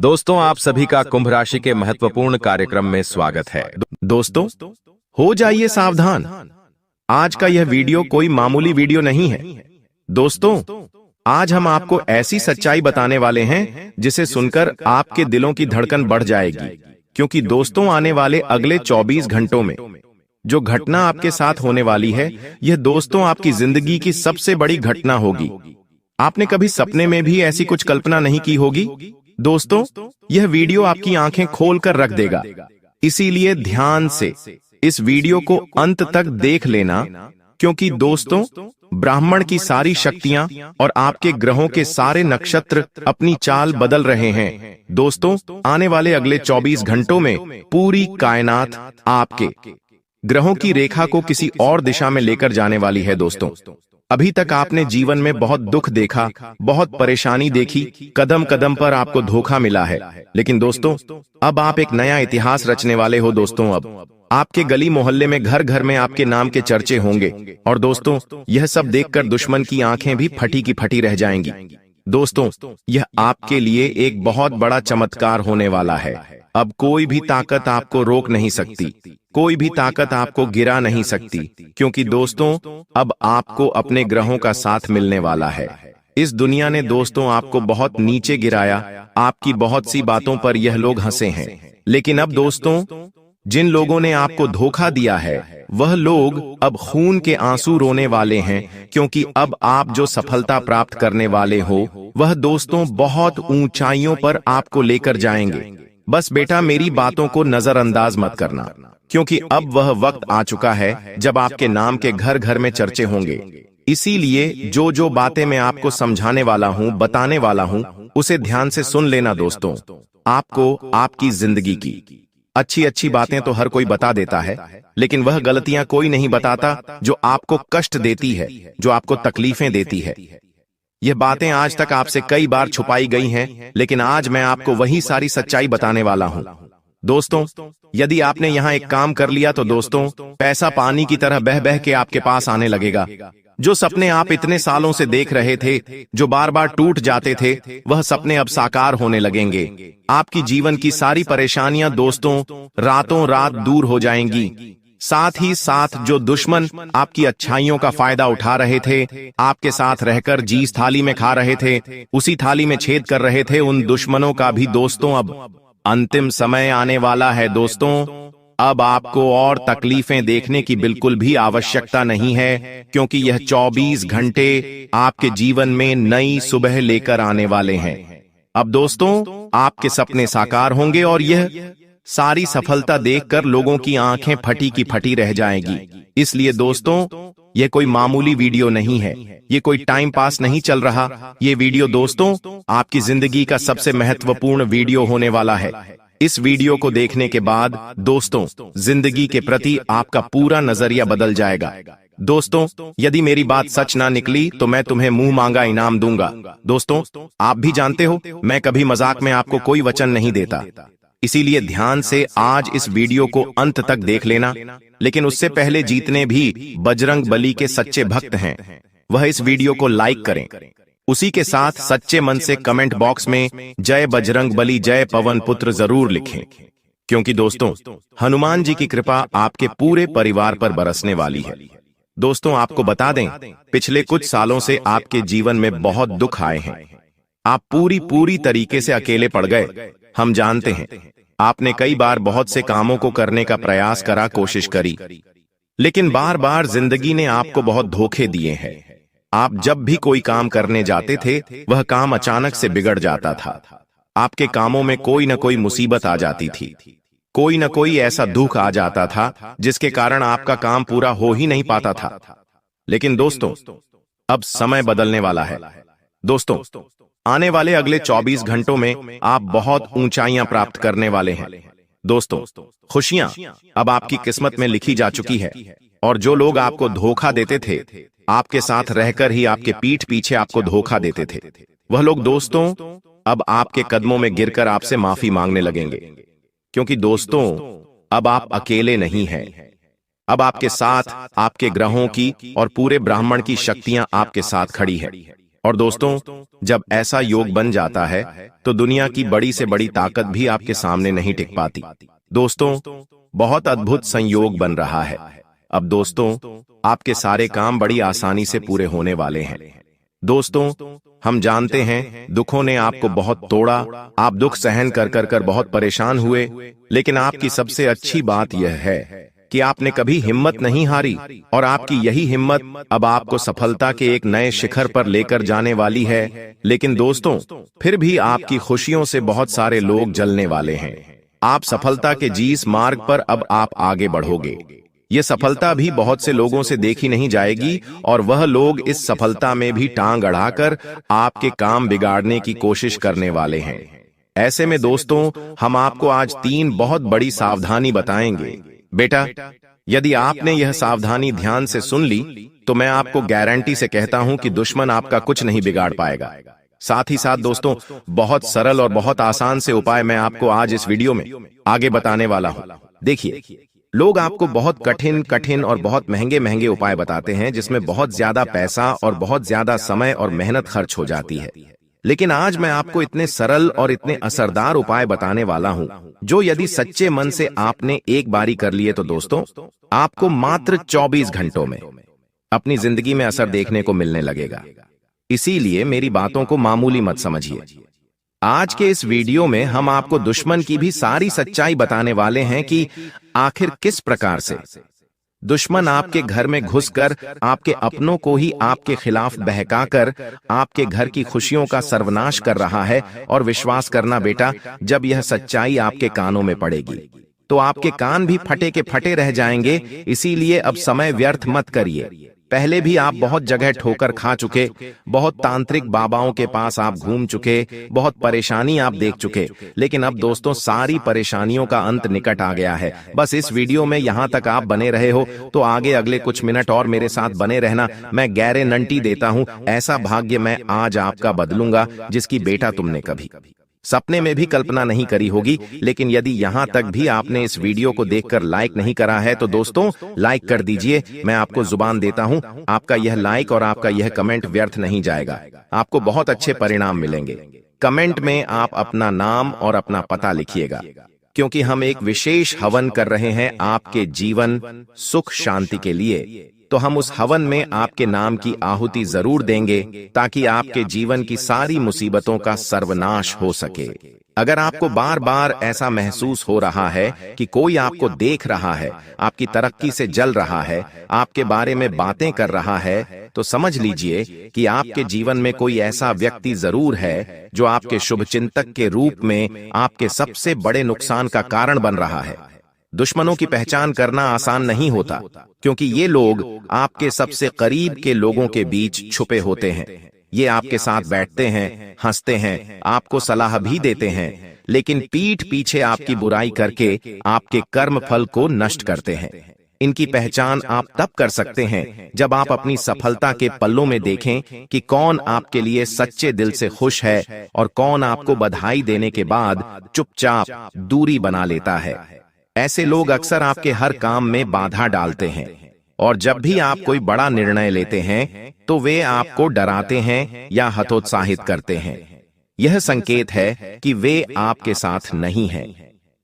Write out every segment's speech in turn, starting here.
दोस्तों, आप सभी का कुंभ राशि के महत्वपूर्ण कार्यक्रम में स्वागत है। दोस्तों, हो जाइए सावधान। आज का यह वीडियो कोई मामूली वीडियो नहीं है। दोस्तों, आज हम आपको ऐसी सच्चाई बताने वाले हैं जिसे सुनकर आपके दिलों की धड़कन बढ़ जाएगी। क्योंकि दोस्तों, आने वाले अगले 24 घंटों में जो घटना आपके साथ होने वाली है, यह दोस्तों आपकी जिंदगी की सबसे बड़ी घटना होगी। आपने कभी सपने में भी ऐसी कुछ कल्पना नहीं की होगी। दोस्तों, यह वीडियो आपकी आंखें खोल कर रख देगा। इसीलिए ध्यान से इस वीडियो को अंत तक देख लेना, क्योंकि दोस्तों, ब्राह्मण की सारी शक्तियां और आपके ग्रहों के सारे नक्षत्र अपनी चाल बदल रहे हैं। दोस्तों, आने वाले अगले 24 घंटों में पूरी कायनात आपके ग्रहों की रेखा को किसी और दिशा में लेकर जाने वाली है। दोस्तों, अभी तक आपने जीवन में बहुत दुख देखा, बहुत परेशानी देखी, कदम कदम पर आपको धोखा मिला है। लेकिन दोस्तों, अब आप एक नया इतिहास रचने वाले हो। दोस्तों, अब आपके गली मोहल्ले में घर घर में आपके नाम के चर्चे होंगे। और दोस्तों, यह सब देखकर दुश्मन की आंखें भी फटी की फटी रह जाएंगी। दोस्तों, यह आपके लिए एक बहुत बड़ा चमत्कार होने वाला है। अब कोई भी ताकत आपको रोक नहीं सकती, कोई भी ताकत आपको गिरा नहीं सकती, क्योंकि दोस्तों, अब आपको अपने ग्रहों का साथ मिलने वाला है। इस दुनिया ने दोस्तों आपको बहुत नीचे गिराया, आपकी बहुत सी बातों पर यह लोग हंसे हैं। लेकिन अब दोस्तों, जिन लोगों ने आपको धोखा दिया है, वह लोग अब खून के आंसू रोने वाले हैं, क्योंकि अब आप जो सफलता प्राप्त करने वाले हो, वह दोस्तों बहुत ऊंचाइयों पर आपको लेकर जाएंगे। बस बेटा, मेरी बातों को नजरअंदाज मत करना, क्योंकि अब वह वक्त आ चुका है जब आपके नाम के घर घर में चर्चे होंगे। इसीलिए जो जो बातें मैं आपको समझाने वाला हूं, बताने वाला हूं, उसे ध्यान से सुन लेना। दोस्तों, आपको आपकी जिंदगी की अच्छी अच्छी बातें तो हर कोई बता देता है, लेकिन वह गलतियां कोई नहीं बताता जो आपको कष्ट देती है, जो आपको तकलीफें देती है। यह बातें आज तक आपसे कई बार छुपाई गई हैं, लेकिन आज मैं आपको वही सारी सच्चाई बताने वाला हूं। दोस्तों, यदि आपने यहां एक काम कर लिया तो दोस्तों, पैसा पानी की तरह बह बह के आपके पास आने लगेगा। जो सपने आप इतने सालों से देख रहे थे, जो बार बार टूट जाते थे, वह सपने अब साकार होने लगेंगे। आपकी जीवन की सारी परेशानियां दोस्तों रातों रात दूर हो जाएंगी। साथ ही साथ जो दुश्मन आपकी अच्छाइयों का फायदा उठा रहे थे, आपके साथ रहकर जिस थाली में खा रहे थे, उसी थाली में छेद कर रहे थे, उन दुश्मनों का भी दोस्तों अब अंतिम समय आने वाला है। दोस्तों, अब आपको और तकलीफें देखने की बिल्कुल भी आवश्यकता नहीं है, क्योंकि यह 24 घंटे आपके जीवन में नई सुबह लेकर आने वाले हैं। अब दोस्तों, आपके सपने साकार होंगे और यह सारी सफलता देखकर लोगों की आंखें फटी की फटी रह जाएंगी। इसलिए दोस्तों, यह कोई मामूली वीडियो नहीं है, ये कोई टाइम पास नहीं चल रहा। ये वीडियो दोस्तों आपकी जिंदगी का सबसे महत्वपूर्ण वीडियो होने वाला है। इस वीडियो को देखने के बाद दोस्तों, जिंदगी के प्रति आपका पूरा नजरिया बदल जाएगा। दोस्तों, यदि मेरी बात सच ना निकली तो मैं तुम्हें मुंह मांगा इनाम दूंगा। दोस्तों, आप भी जानते हो, मैं कभी मजाक में आपको कोई वचन नहीं देता। इसीलिए ध्यान से आज इस वीडियो को अंत तक देख लेना। लेकिन उससे पहले जितने भी बजरंग बली के सच्चे भक्त हैं, वह इस वीडियो को लाइक करें। उसी के साथ सच्चे मन से कमेंट बॉक्स में जय बजरंग बली, जय पवन पुत्र जरूर लिखें, क्योंकि दोस्तों, हनुमान जी की कृपा आपके पूरे परिवार पर बरसने वाली है। दोस्तों, आपको बता दें, पिछले कुछ सालों से आपके जीवन में बहुत दुख आए हैं। आप पूरी तरीके से अकेले पड़ गए। हम जानते हैं, आपने कई बार बहुत से कामों को करने का प्रयास करा, कोशिश करी, लेकिन बार बार जिंदगी ने आपको बहुत धोखे दिए हैं। आप जब भी कोई काम करने जाते थे, वह काम अचानक से बिगड़ जाता था। आपके कामों में कोई न कोई मुसीबत आ जाती थी, कोई न कोई ऐसा दुख आ जाता था जिसके कारण आपका काम पूरा हो ही नहीं पाता था। लेकिन दोस्तों, अब समय बदलने वाला है। दोस्तों, आने वाले अगले 24 घंटों में आप बहुत ऊंचाइयां प्राप्त करने वाले हैं। दोस्तों, खुशियां अब आपकी किस्मत में लिखी जा चुकी है, और जो लोग आपको धोखा देते थे, आपके साथ रहकर ही आपके पीठ पीछे आपको धोखा देते थे, वह लोग दोस्तों अब आपके कदमों में गिरकर आपसे माफी मांगने लगेंगे। क्योंकि दोस्तों, अब आप अकेले नहीं हैं। अब आपके साथ आपके ग्रहों की और पूरे ब्राह्मण की शक्तियां आपके साथ खड़ी है। और दोस्तों, जब ऐसा योग बन जाता है तो दुनिया की बड़ी से बड़ी ताकत भी आपके सामने नहीं टिक पाती। दोस्तों, बहुत अद्भुत संयोग बन रहा है। अब दोस्तों, आपके सारे काम बड़ी आसानी से पूरे होने वाले हैं। दोस्तों, हम जानते हैं दुखों ने आपको बहुत तोड़ा, आप दुख सहन कर कर कर बहुत परेशान हुए, लेकिन आपकी सबसे अच्छी बात यह है कि आपने कभी हिम्मत नहीं हारी और आपकी यही हिम्मत अब आपको सफलता के एक नए शिखर पर लेकर जाने वाली है। लेकिन दोस्तों, फिर भी आपकी खुशियों से बहुत सारे लोग जलने वाले हैं। आप सफलता के जिस मार्ग पर अब आप आगे बढ़ोगे, ये सफलता भी बहुत से लोगों से देखी नहीं जाएगी और वह लोग इस सफलता में भी टांग अड़ाकर आपके काम बिगाड़ने की कोशिश करने वाले हैं। ऐसे में दोस्तों, हम आपको आज 3 बहुत बड़ी सावधानी बताएंगे। बेटा, यदि आपने यह सावधानी ध्यान से सुन ली तो मैं आपको गारंटी से कहता हूं कि दुश्मन आपका कुछ नहीं बिगाड़ पाएगा। साथ ही साथ दोस्तों, बहुत सरल और बहुत आसान से उपाय मैं आपको आज इस वीडियो में आगे बताने वाला हूं। देखिए, लोग आपको बहुत कठिन कठिन और बहुत महंगे महंगे उपाय बताते हैं जिसमें बहुत ज्यादा पैसा और बहुत ज्यादा समय और मेहनत खर्च हो जाती है, लेकिन आज मैं आपको इतने सरल और इतने असरदार उपाय बताने वाला हूं जो यदि सच्चे मन से आपने एक बारी कर लिए तो दोस्तों, आपको मात्र 24 घंटों में अपनी जिंदगी में असर देखने को मिलने लगेगा। इसीलिए मेरी बातों को मामूली मत समझिए। आज के इस वीडियो में हम आपको दुश्मन की भी सारी सच्चाई बताने वाले हैं कि आखिर किस प्रकार से दुश्मन आपके घर में घुसकर आपके अपनों को ही आपके खिलाफ बहकाकर आपके घर की खुशियों का सर्वनाश कर रहा है। और विश्वास करना बेटा, जब यह सच्चाई आपके कानों में पड़ेगी तो आपके कान भी फटे के फटे रह जाएंगे। इसीलिए अब समय व्यर्थ मत करिए। पहले भी आप बहुत जगह ठोकर खा चुके, बहुत तांत्रिक बाबाओं के पास आप घूम चुके, बहुत परेशानी आप देख चुके, लेकिन अब दोस्तों सारी परेशानियों का अंत निकट आ गया है। बस इस वीडियो में यहां तक आप बने रहे हो तो आगे अगले कुछ मिनट और मेरे साथ बने रहना। मैं गारंटी देता हूं, ऐसा भाग्य मैं आज आपका बदलूंगा जिसकी बेटा तुमने कभी सपने में भी कल्पना नहीं करी होगी। लेकिन यदि यहां तक भी आपने इस वीडियो को देखकर लाइक नहीं करा है तो दोस्तों लाइक कर दीजिए। मैं आपको जुबान देता हूं, आपका यह लाइक और आपका यह कमेंट व्यर्थ नहीं जाएगा, आपको बहुत अच्छे परिणाम मिलेंगे। कमेंट में आप अपना नाम और अपना पता लिखिएगा, क्योंकि हम एक विशेष हवन कर रहे हैं आपके जीवन सुख शांति के लिए। तो हम उस हवन में आपके नाम की आहुति जरूर देंगे ताकि आपके जीवन की सारी मुसीबतों का सर्वनाश हो सके। अगर आपको बार बार ऐसा महसूस हो रहा है कि कोई आपको देख रहा है, आपकी तरक्की से जल रहा है, आपके बारे में बातें कर रहा है, तो समझ लीजिए कि आपके जीवन में कोई ऐसा व्यक्ति जरूर है जो आपके शुभचिंतक के रूप में आपके सबसे बड़े नुकसान का कारण बन रहा है। दुश्मनों की पहचान करना आसान नहीं होता, क्योंकि ये लोग आपके सबसे करीब के लोगों के बीच छुपे होते हैं। ये आपके साथ बैठते हैं, हंसते हैं, आपको सलाह भी देते हैं, लेकिन पीठ पीछे आपकी बुराई करके आपके कर्म फल को नष्ट करते हैं। इनकी पहचान आप तब कर सकते हैं जब आप अपनी सफलता के पल्लों में देखें कि कौन आपके लिए सच्चे दिल से खुश है और कौन आपको बधाई देने के बाद चुपचाप दूरी बना लेता है। ऐसे लोग अक्सर आपके हर काम में बाधा डालते हैं और जब भी आप कोई बड़ा निर्णय लेते हैं तो वे आपको डराते हैं या हतोत्साहित करते हैं। यह संकेत है कि वे आपके साथ नहीं हैं।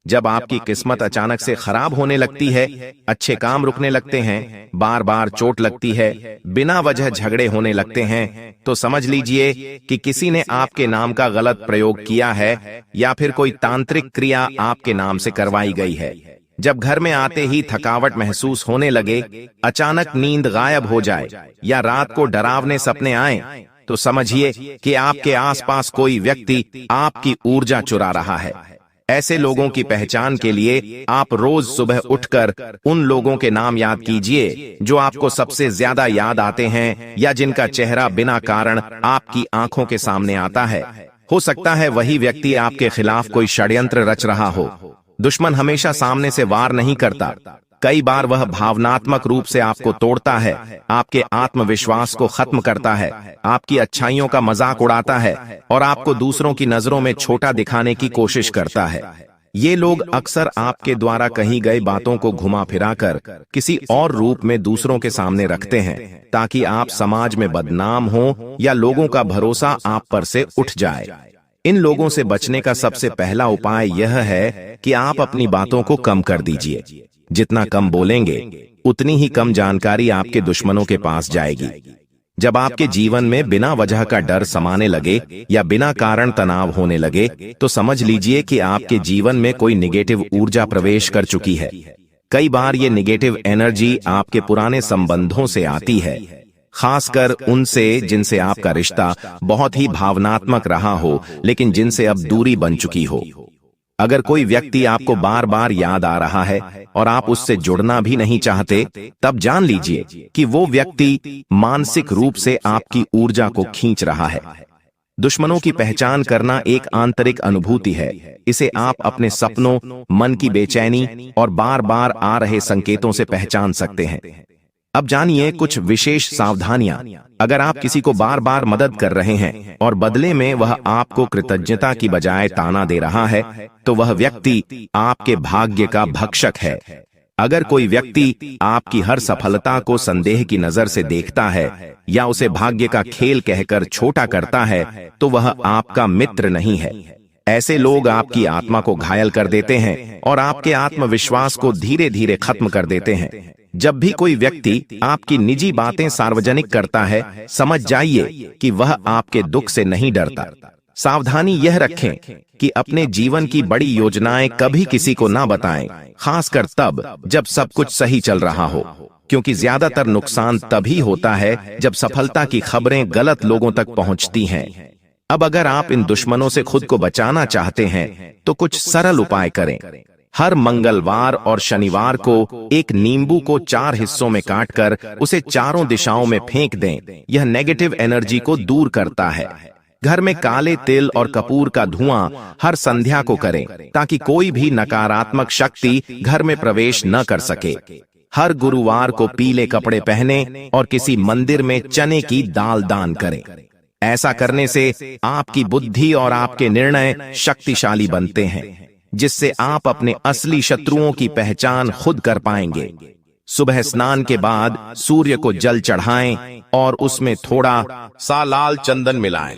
जब आपकी किस्मत अचानक से खराब होने लगती है, अच्छे काम रुकने लगते हैं, बार बार चोट लगती है, बिना वजह झगड़े होने लगते हैं, तो समझ लीजिए कि किसी ने आपके नाम का गलत प्रयोग किया है या फिर कोई तांत्रिक क्रिया आपके नाम से करवाई गई है। जब घर में आते ही थकावट महसूस होने लगे, अचानक नींद गायब हो जाए या रात को डरावने सपने आए, तो समझिए कि आपके आसपास कोई व्यक्ति आपकी ऊर्जा चुरा रहा है। ऐसे लोगों की पहचान के लिए आप रोज सुबह उठकर उन लोगों के नाम याद कीजिए जो आपको सबसे ज्यादा याद आते हैं या जिनका चेहरा बिना कारण आपकी आंखों के सामने आता है। हो सकता है वही व्यक्ति आपके खिलाफ कोई षड्यंत्र रच रहा हो। दुश्मन हमेशा सामने से वार नहीं करता, कई बार वह भावनात्मक रूप से आपको तोड़ता है, आपके आत्मविश्वास को खत्म करता है, आपकी अच्छाइयों का मजाक उड़ाता है और आपको दूसरों की नजरों में छोटा दिखाने की कोशिश करता है। ये लोग अक्सर आपके द्वारा कही गई बातों को घुमा फिराकर किसी और रूप में दूसरों के सामने रखते हैं ताकि आप समाज में बदनाम हो या लोगों का भरोसा आप पर से उठ जाए। इन लोगों से बचने का सबसे पहला उपाय यह है कि आप अपनी बातों को कम कर दीजिए। जितना कम बोलेंगे उतनी ही कम जानकारी आपके दुश्मनों के पास जाएगी। जब आपके जीवन में बिना वजह का डर समाने लगे या बिना कारण तनाव होने लगे तो समझ लीजिए कि आपके जीवन में कोई निगेटिव ऊर्जा प्रवेश कर चुकी है। कई बार ये निगेटिव एनर्जी आपके पुराने संबंधों से आती है, खासकर उनसे जिनसे आपका रिश्ता बहुत ही भावनात्मक रहा हो लेकिन जिनसे अब दूरी बन चुकी हो। अगर कोई व्यक्ति आपको बार बार याद आ रहा है और आप उससे जुड़ना भी नहीं चाहते, तब जान लीजिए कि वो व्यक्ति मानसिक रूप से आपकी ऊर्जा को खींच रहा है। दुश्मनों की पहचान करना एक आंतरिक अनुभूति है। इसे आप अपने सपनों, मन की बेचैनी और बार बार आ रहे संकेतों से पहचान सकते हैं। अब जानिए कुछ विशेष सावधानियां। अगर आप किसी को बार बार मदद कर रहे हैं और बदले में वह आपको कृतज्ञता की बजाय ताना दे रहा है, तो वह व्यक्ति आपके भाग्य का भक्षक है। अगर कोई व्यक्ति आपकी हर सफलता को संदेह की नजर से देखता है या उसे भाग्य का खेल कहकर छोटा करता है, तो वह आपका मित्र नहीं है। ऐसे लोग आपकी आत्मा को घायल कर देते हैं और आपके आत्मविश्वास को धीरे धीरे खत्म कर देते हैं। जब भी कोई व्यक्ति आपकी निजी बातें सार्वजनिक करता है, समझ जाइए कि वह आपके दुख से नहीं डरता। सावधानी यह रखें कि अपने जीवन की बड़ी योजनाएं कभी किसी को ना बताएं, खासकर तब जब सब कुछ सही चल रहा हो, क्योंकि ज्यादातर नुकसान तभी होता है जब सफलता की खबरें गलत लोगों तक पहुंचती हैं। अब अगर आप इन दुश्मनों से खुद को बचाना चाहते हैं तो कुछ सरल उपाय करें। हर मंगलवार और शनिवार को एक नींबू को 4 हिस्सों में काटकर उसे चारों दिशाओं में फेंक दें। यह नेगेटिव एनर्जी को दूर करता है। घर में काले तिल और कपूर का धुआं हर संध्या को करें ताकि कोई भी नकारात्मक शक्ति घर में प्रवेश न कर सके। हर गुरुवार को पीले कपड़े पहने और किसी मंदिर में चने की दाल दान करें। ऐसा करने से आपकी बुद्धि और आपके निर्णय शक्तिशाली बनते हैं, जिससे आप अपने असली शत्रुओं की पहचान खुद कर पाएंगे। सुबह स्नान के बाद सूर्य को जल चढ़ाएं और उसमें थोड़ा सा लाल चंदन मिलाएं।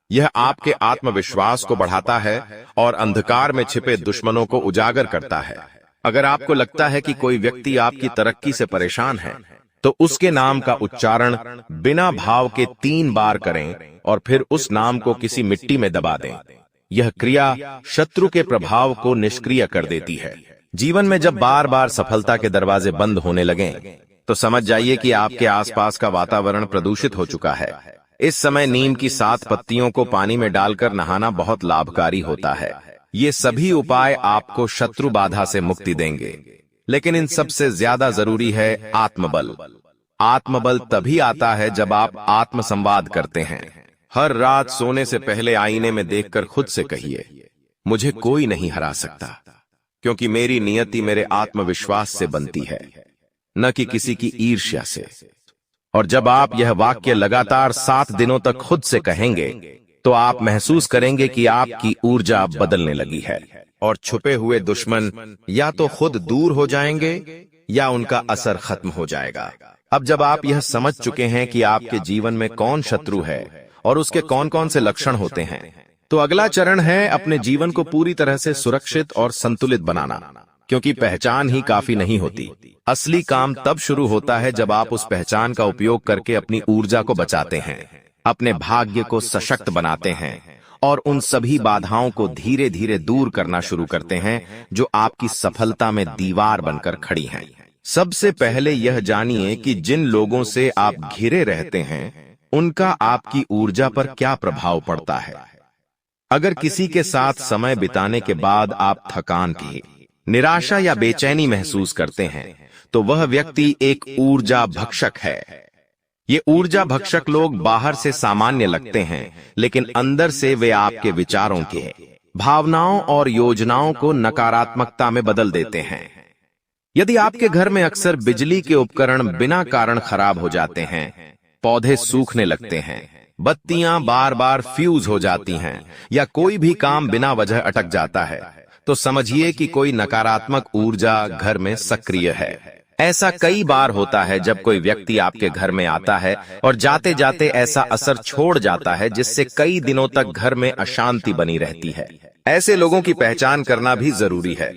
यह आपके आत्मविश्वास को बढ़ाता है और अंधकार में छिपे दुश्मनों को उजागर करता है। अगर आपको लगता है कि कोई व्यक्ति आपकी तरक्की से परेशान है, तो उसके नाम का उच्चारण बिना भाव के 3 बार करें और फिर उस नाम को किसी मिट्टी में दबा दें। यह क्रिया शत्रु के प्रभाव को निष्क्रिय कर देती है। जीवन में जब बार बार सफलता के दरवाजे बंद होने लगें, तो समझ जाइए कि आपके आसपास का वातावरण प्रदूषित हो चुका है। इस समय नीम की 7 पत्तियों को पानी में डालकर नहाना बहुत लाभकारी होता है। ये सभी उपाय आपको शत्रु बाधा से मुक्ति देंगे। लेकिन इन सबसे ज्यादा जरूरी है आत्मबल। आत्मबल तभी आता है जब आप आत्मसंवाद करते हैं। हर रात सोने से पहले आईने में देखकर खुद से कहिए, मुझे कोई नहीं हरा सकता, क्योंकि मेरी नियति मेरे आत्मविश्वास से बनती है, न कि किसी की ईर्ष्या से। और जब आप यह वाक्य लगातार 7 दिनों तक खुद से कहेंगे, तो आप महसूस करेंगे कि आपकी ऊर्जा बदलने लगी है और छुपे हुए दुश्मन या तो खुद दूर हो जाएंगे या उनका असर खत्म हो जाएगा। अब जब आप यह समझ चुके हैं कि आपके जीवन में कौन शत्रु है और उसके कौन कौन से लक्षण होते हैं, तो अगला चरण है अपने जीवन को पूरी तरह से सुरक्षित और संतुलित बनाना। क्योंकि पहचान ही काफी नहीं होती, असली काम तब शुरू होता है जब आप उस पहचान का उपयोग करके अपनी ऊर्जा को बचाते हैं, अपने भाग्य को सशक्त बनाते हैं और उन सभी बाधाओं को धीरे धीरे दूर करना शुरू करते हैं जो आपकी सफलता में दीवार बनकर खड़ी हैं। सबसे पहले यह जानिए कि जिन लोगों से आप घिरे रहते हैं, उनका आपकी ऊर्जा पर क्या प्रभाव पड़ता है। अगर किसी के साथ समय बिताने के बाद आप थकान की, निराशा या बेचैनी महसूस करते हैं, तो वह व्यक्ति एक ऊर्जा भक्षक है। ये ऊर्जा भक्षक लोग बाहर से सामान्य लगते हैं, लेकिन अंदर से वे आपके विचारों के, भावनाओं और योजनाओं को नकारात्मकता में बदल देते हैं। यदि आपके घर में अक्सर बिजली के उपकरण बिना कारण खराब हो जाते हैं, पौधे सूखने लगते हैं, बत्तियां बार बार फ्यूज हो जाती हैं या कोई भी काम बिना वजह अटक जाता है, तो समझिए कि कोई नकारात्मक ऊर्जा घर में सक्रिय है। ऐसा कई बार होता है जब कोई व्यक्ति आपके घर में आता है और जाते जाते ऐसा असर छोड़ जाता है जिससे कई दिनों तक घर में अशांति बनी रहती है। ऐसे लोगों की पहचान करना भी जरूरी है।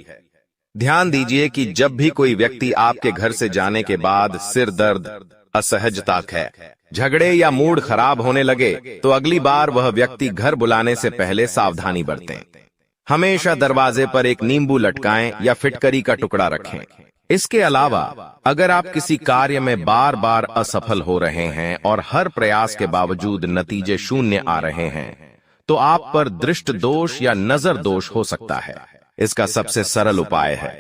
ध्यान दीजिए कि जब भी कोई व्यक्ति आपके घर से जाने के बाद सिर दर्द, असहजता है, झगड़े या मूड खराब होने लगे, तो अगली बार वह व्यक्ति घर बुलाने से पहले सावधानी बरतें। हमेशा दरवाजे पर एक नींबू लटकाएं या फिटकरी का टुकड़ा रखें। इसके अलावा अगर आप किसी कार्य में बार बार असफल हो रहे हैं और हर प्रयास के बावजूद नतीजे शून्य आ रहे हैं, तो आप पर दृष्ट दोष या नजर दोष हो सकता है। इसका सबसे सरल उपाय है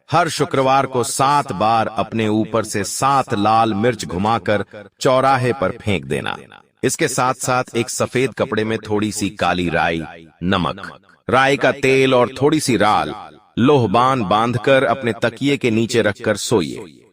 हर शुक्रवार को 7 बार अपने ऊपर से 7 लाल मिर्च घुमाकर चौराहे पर फेंक देना। इसके साथ साथ एक सफेद कपड़े में थोड़ी सी काली राई, नमक, राई का तेल और थोड़ी सी राल लोहबान बांधकर अपने तकिए के नीचे रखकर सोइए।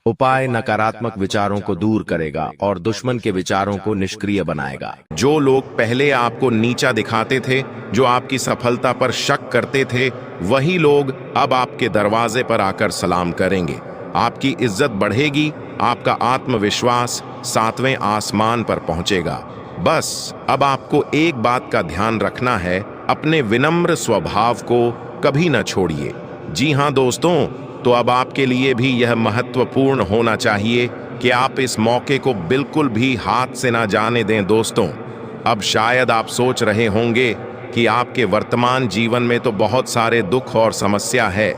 उपाय नकारात्मक विचारों को दूर करेगा और दुश्मन के विचारों को निष्क्रिय बनाएगा। जो लोग पहले आपको नीचा दिखाते थे, जो आपकी सफलता पर शक करते थे, वही लोग अब आपके दरवाजे पर आकर सलाम करेंगे। आपकी इज्जत बढ़ेगी, आपका आत्मविश्वास 7वें आसमान पर पहुंचेगा। बस अब आपको एक बात का ध्यान रखना है, अपने विनम्र स्वभाव को कभी न छोड़िए। जी हाँ दोस्तों, तो अब आपके लिए भी यह महत्वपूर्ण होना चाहिए कि आप इस मौके को बिल्कुल भी हाथ से ना जाने दें। दोस्तों, अब शायद आप सोच रहे होंगे कि आपके वर्तमान जीवन में तो बहुत सारे दुख और समस्या है,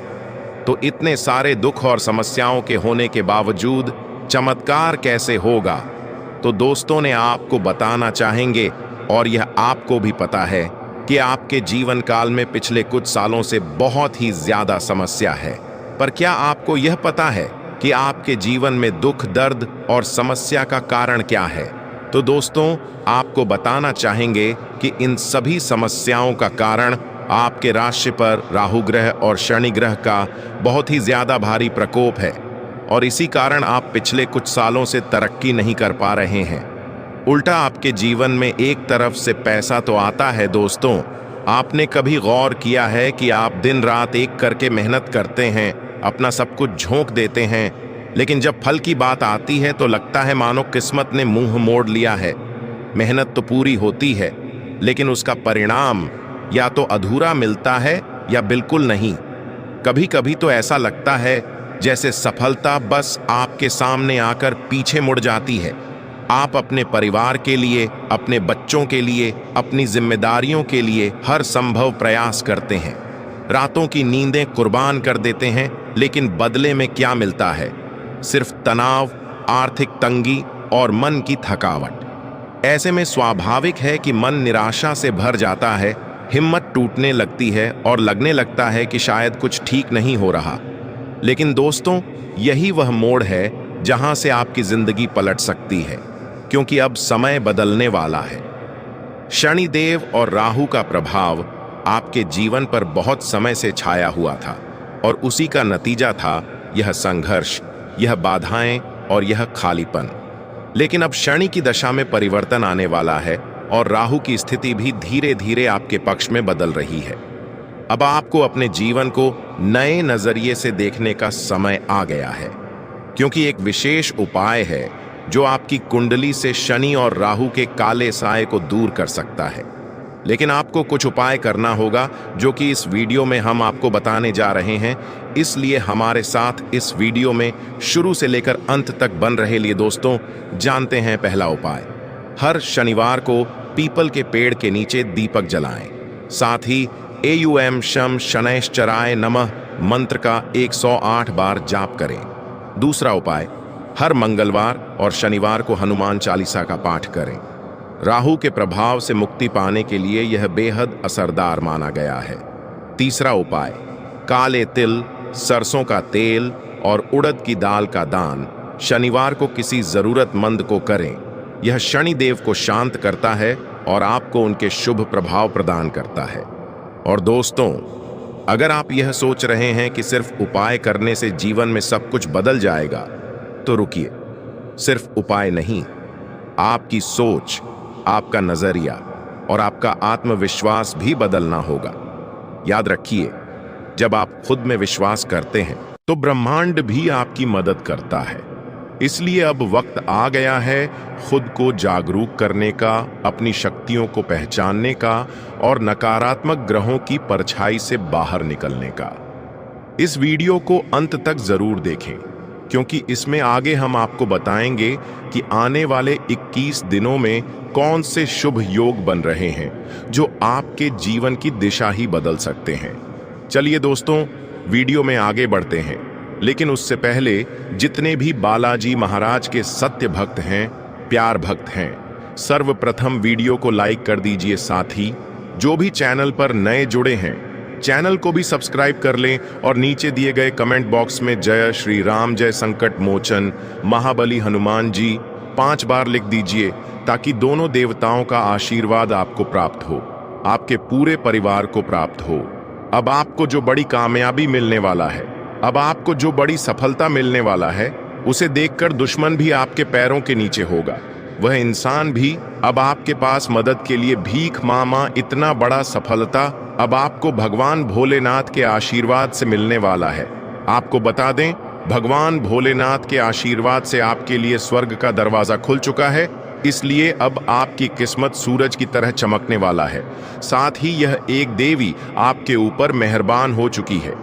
तो इतने सारे दुख और समस्याओं के होने के बावजूद चमत्कार कैसे होगा? तो दोस्तों ने आपको बताना चाहेंगे, और यह आपको भी पता है कि आपके जीवन काल में पिछले कुछ सालों से बहुत ही ज्यादा समस्या है। पर क्या आपको यह पता है कि आपके जीवन में दुख, दर्द और समस्या का कारण क्या है? तो दोस्तों, आपको बताना चाहेंगे कि इन सभी समस्याओं का कारण आपके राशि पर राहु ग्रह और शनि ग्रह का बहुत ही ज्यादा भारी प्रकोप है, और इसी कारण आप पिछले कुछ सालों से तरक्की नहीं कर पा रहे हैं। उल्टा आपके जीवन में एक तरफ से पैसा तो आता है। दोस्तों, आपने कभी गौर किया है कि आप दिन रात एक करके मेहनत करते हैं, अपना सब कुछ झोंक देते हैं, लेकिन जब फल की बात आती है तो लगता है मानो किस्मत ने मुंह मोड़ लिया है। मेहनत तो पूरी होती है, लेकिन उसका परिणाम या तो अधूरा मिलता है या बिल्कुल नहीं। कभी कभी तो ऐसा लगता है जैसे सफलता बस आपके सामने आकर पीछे मुड़ जाती है। आप अपने परिवार के लिए, अपने बच्चों के लिए, अपनी जिम्मेदारियों के लिए हर संभव प्रयास करते हैं, रातों की नींदें कुर्बान कर देते हैं, लेकिन बदले में क्या मिलता है? सिर्फ तनाव, आर्थिक तंगी और मन की थकावट। ऐसे में स्वाभाविक है कि मन निराशा से भर जाता है, हिम्मत टूटने लगती है और लगने लगता है कि शायद कुछ ठीक नहीं हो रहा। लेकिन दोस्तों, यही वह मोड़ है जहां से आपकी जिंदगी पलट सकती है, क्योंकि अब समय बदलने वाला है। शनिदेव और राहु का प्रभाव आपके जीवन पर बहुत समय से छाया हुआ था, और उसी का नतीजा था यह संघर्ष, यह बाधाएं और यह खालीपन। लेकिन अब शनि की दशा में परिवर्तन आने वाला है और राहु की स्थिति भी धीरे धीरे आपके पक्ष में बदल रही है। अब आपको अपने जीवन को नए नजरिए से देखने का समय आ गया है, क्योंकि एक विशेष उपाय है जो आपकी कुंडली से शनि और राहु के काले साए को दूर कर सकता है। लेकिन आपको कुछ उपाय करना होगा, जो कि इस वीडियो में हम आपको बताने जा रहे हैं। इसलिए हमारे साथ इस वीडियो में शुरू से लेकर अंत तक बन रहे लिए दोस्तों। जानते हैं पहला उपाय। हर शनिवार को पीपल के पेड़ के नीचे दीपक जलाएं। साथ ही एयूएम शम शनैश्चराय नमः मंत्र का 108 बार जाप करें। दूसरा उपाय, हर मंगलवार और शनिवार को हनुमान चालीसा का पाठ करें। राहु के प्रभाव से मुक्ति पाने के लिए यह बेहद असरदार माना गया है। तीसरा उपाय, काले तिल, सरसों का तेल और उड़द की दाल का दान शनिवार को किसी जरूरतमंद को करें। यह शनिदेव को शांत करता है और आपको उनके शुभ प्रभाव प्रदान करता है। और दोस्तों, अगर आप यह सोच रहे हैं कि सिर्फ उपाय करने से जीवन में सब कुछ बदल जाएगा, तो रुकिए। सिर्फ उपाय नहीं, आपकी सोच, आपका नजरिया और आपका आत्मविश्वास भी बदलना होगा। याद रखिए, जब आप खुद में विश्वास करते हैं तो ब्रह्मांड भी आपकी मदद करता है। इसलिए अब वक्त आ गया है खुद को जागरूक करने का, अपनी शक्तियों को पहचानने का और नकारात्मक ग्रहों की परछाई से बाहर निकलने का। इस वीडियो को अंत तक जरूर देखें, क्योंकि इसमें आगे हम आपको बताएंगे कि आने वाले 21 दिनों में कौन से शुभ योग बन रहे हैं जो आपके जीवन की दिशा ही बदल सकते हैं। चलिए दोस्तों, वीडियो में आगे बढ़ते हैं, लेकिन उससे पहले जितने भी बालाजी महाराज के सत्य भक्त हैं, प्यार भक्त हैं, सर्वप्रथम वीडियो को लाइक कर दीजिए। साथ ही जो भी चैनल पर नए जुड़े हैं, चैनल को भी सब्सक्राइब कर लें और नीचे दिए गए कमेंट बॉक्स में जय श्री राम, जय संकट मोचन, महाबली हनुमान जी 5 बार लिख दीजिए, ताकि दोनों देवताओं का आशीर्वाद आपको प्राप्त हो, आपके पूरे परिवार को प्राप्त हो। अब आपको जो बड़ी कामयाबी मिलने वाला है, अब आपको जो बड़ी सफलता मिलने वाला है, उसे देखकर दुश्मन भी आपके पैरों के नीचे होगा। वह इंसान भी अब आपके पास मदद के लिए भीख मामा। इतना बड़ा सफलता अब आपको भगवान भोलेनाथ के आशीर्वाद से मिलने वाला है। आपको बता दें, भगवान भोलेनाथ के आशीर्वाद से आपके लिए स्वर्ग का दरवाजा खुल चुका है, इसलिए अब आपकी किस्मत सूरज की तरह चमकने वाला है। साथ ही यह एक देवी आपके ऊपर मेहरबान हो चुकी है।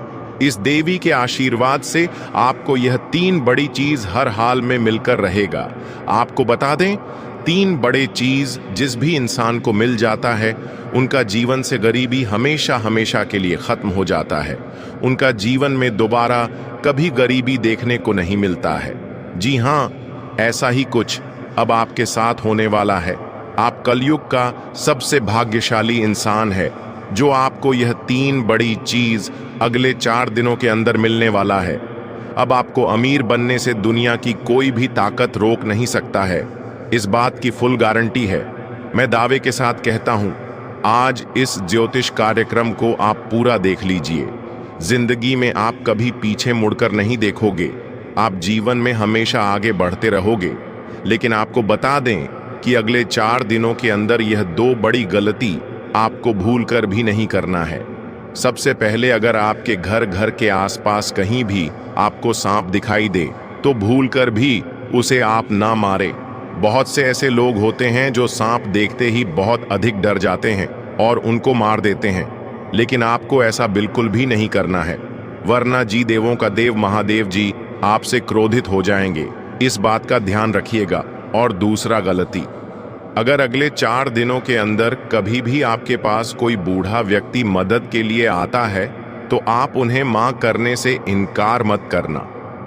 इस देवी के आशीर्वाद से आपको यह 3 बड़ी चीज हर हाल में मिलकर रहेगा। आपको बता दें, 3 बड़े चीज जिस भी इंसान को मिल जाता है, उनका जीवन से गरीबी हमेशा हमेशा के लिए खत्म हो जाता है। उनका जीवन में दोबारा कभी गरीबी देखने को नहीं मिलता है। जी हाँ, ऐसा ही कुछ अब आपके साथ होने वाला है। आप कलयुग का सबसे भाग्यशाली इंसान है, जो आपको यह 3 बड़ी चीज अगले 4 दिनों के अंदर मिलने वाला है। अब आपको अमीर बनने से दुनिया की कोई भी ताकत रोक नहीं सकता है। इस बात की फुल गारंटी है। मैं दावे के साथ कहता हूं, आज इस ज्योतिष कार्यक्रम को आप पूरा देख लीजिए। जिंदगी में आप कभी पीछे मुड़कर नहीं देखोगे। आप जीवन में हमेशा आगे बढ़ते रहोगे। लेकिन आपको बता दें कि अगले 4 दिनों के अंदर यह 2 बड़ी गलती आपको भूलकर भी नहीं करना है। सबसे पहले, अगर आपके घर के आसपास कहीं भी आपको सांप दिखाई दे तो भूलकर भी उसे आप ना मारे। बहुत से ऐसे लोग होते हैं जो सांप देखते ही बहुत अधिक डर जाते हैं और उनको मार देते हैं, लेकिन आपको ऐसा बिल्कुल भी नहीं करना है, वरना जी देवों का देव महादेव जी आपसे क्रोधित हो जाएंगे। इस बात का ध्यान रखिएगा। और दूसरा गलती, अगर अगले 4 दिनों के अंदर कभी भी आपके पास कोई बूढ़ा व्यक्ति मदद के लिए आता है, तो आप उन्हें मां करने से इनकार मत करना।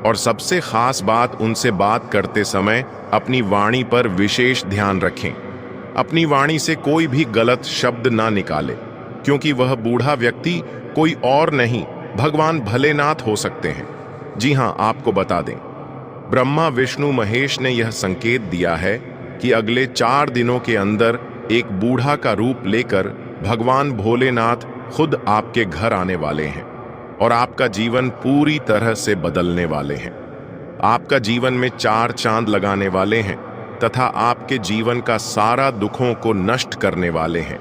और सबसे खास बात, उनसे बात करते समय अपनी वाणी पर विशेष ध्यान रखें। अपनी वाणी से कोई भी गलत शब्द ना निकाले, क्योंकि वह बूढ़ा व्यक्ति कोई और नहीं, भगवान भोलेनाथ हो सकते हैं। जी हाँ, आपको बता दें, ब्रह्मा विष्णु महेश ने यह संकेत दिया है कि अगले 4 दिनों के अंदर एक बूढ़ा का रूप लेकर भगवान भोलेनाथ खुद आपके घर आने वाले हैं और आपका जीवन पूरी तरह से बदलने वाले हैं। आपका जीवन में 4 चांद लगाने वाले हैं तथा आपके जीवन का सारा दुखों को नष्ट करने वाले हैं।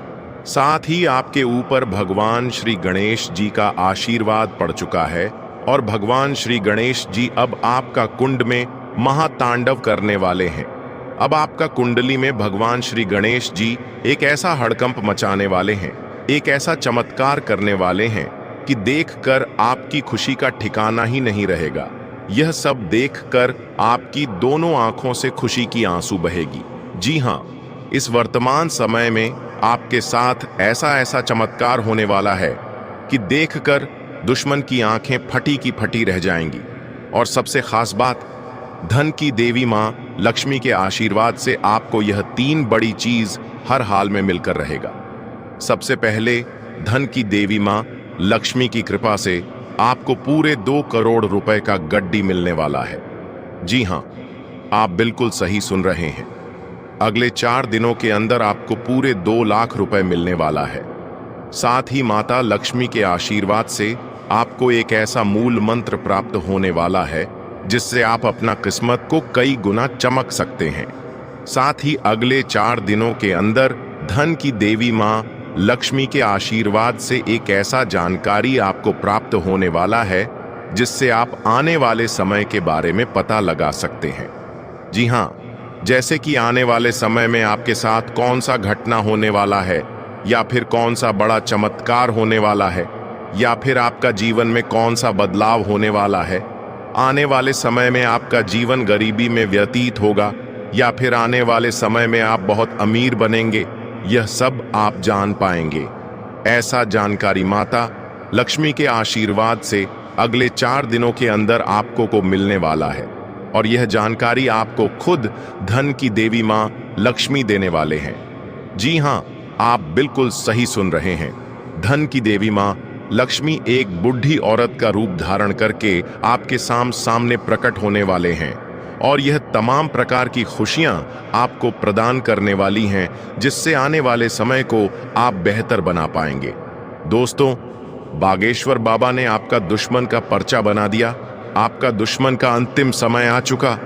साथ ही आपके ऊपर भगवान श्री गणेश जी का आशीर्वाद पड़ चुका है और भगवान श्री गणेश जी अब आपका कुंड में महातांडव करने वाले हैं। अब आपका कुंडली में भगवान श्री गणेश जी एक ऐसा हड़कंप मचाने वाले हैं, एक ऐसा चमत्कार करने वाले हैं कि देखकर आपकी खुशी का ठिकाना ही नहीं रहेगा। यह सब देखकर आपकी दोनों आंखों से खुशी की आंसू बहेगी। जी हाँ, इस वर्तमान समय में आपके साथ ऐसा ऐसा चमत्कार होने वाला है कि देखकर दुश्मन की आंखें फटी की फटी रह जाएंगी। और सबसे खास बात, धन की देवी मां लक्ष्मी के आशीर्वाद से आपको यह 3 बड़ी चीज हर हाल में मिलकर रहेगा। सबसे पहले, धन की देवी मां लक्ष्मी की कृपा से आपको पूरे 2 करोड़ रुपए का गड्डी मिलने वाला है। जी हां, आप बिल्कुल सही सुन रहे हैं। अगले 4 दिनों के अंदर आपको पूरे 2 लाख रुपए मिलने वाला है। साथ ही माता लक्ष्मी के आशीर्वाद से आपको एक ऐसा मूल मंत्र प्राप्त होने वाला है जिससे आप अपना किस्मत को कई गुना चमक सकते हैं। साथ ही अगले 4 दिनों के अंदर धन की देवी मां लक्ष्मी के आशीर्वाद से एक ऐसा जानकारी आपको प्राप्त होने वाला है जिससे आप आने वाले समय के बारे में पता लगा सकते हैं। जी हाँ, जैसे कि आने वाले समय में आपके साथ कौन सा घटना होने वाला है, या फिर कौन सा बड़ा चमत्कार होने वाला है, या फिर आपका जीवन में कौन सा बदलाव होने वाला है। आने वाले समय में आपका जीवन गरीबी में व्यतीत होगा, या फिर आने वाले समय में आप बहुत अमीर बनेंगे, यह सब आप जान पाएंगे। ऐसा जानकारी माता लक्ष्मी के आशीर्वाद से अगले 4 दिनों के अंदर आपको को मिलने वाला है, और यह जानकारी आपको खुद धन की देवी मां लक्ष्मी देने वाले हैं। जी हां, आप बिल्कुल सही सुन रहे हैं। धन की देवी मां लक्ष्मी एक बुढ़ी औरत का रूप धारण करके आपके सामने प्रकट होने वाले हैं, और यह तमाम प्रकार की खुशियां आपको प्रदान करने वाली हैं, जिससे आने वाले समय को आप बेहतर बना पाएंगे। दोस्तों, बागेश्वर बाबा ने आपका दुश्मन का पर्चा बना दिया। आपका दुश्मन का अंतिम समय आ चुका।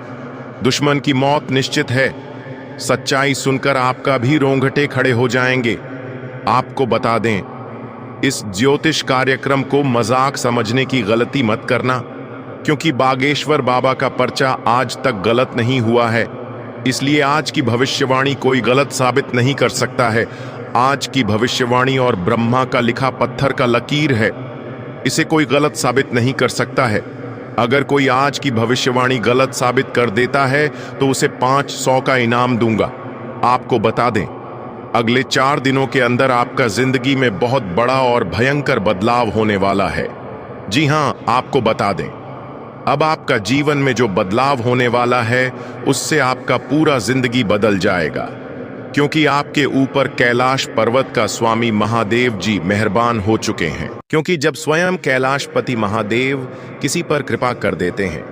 दुश्मन की मौत निश्चित है। सच्चाई सुनकर आपका भी रोंगटे खड़े हो जाएंगे। आपको बता दें, इस ज्योतिष कार्यक्रम को मजाक समझने की गलती मत करना, क्योंकि बागेश्वर बाबा का पर्चा आज तक गलत नहीं हुआ है। इसलिए आज की भविष्यवाणी कोई गलत साबित नहीं कर सकता है। आज की भविष्यवाणी और ब्रह्मा का लिखा पत्थर का लकीर है, इसे कोई गलत साबित नहीं कर सकता है। अगर कोई आज की भविष्यवाणी गलत साबित कर देता है तो उसे 500 का इनाम दूंगा। आपको बता दें, अगले 4 दिनों के अंदर आपका जिंदगी में बहुत बड़ा और भयंकर बदलाव होने वाला है। जी हां, आपको बता दें, अब आपका जीवन में जो बदलाव होने वाला है उससे आपका पूरा जिंदगी बदल जाएगा, क्योंकि आपके ऊपर कैलाश पर्वत का स्वामी महादेव जी मेहरबान हो चुके हैं। क्योंकि जब स्वयं कैलाशपति महादेव किसी पर कृपा कर देते हैं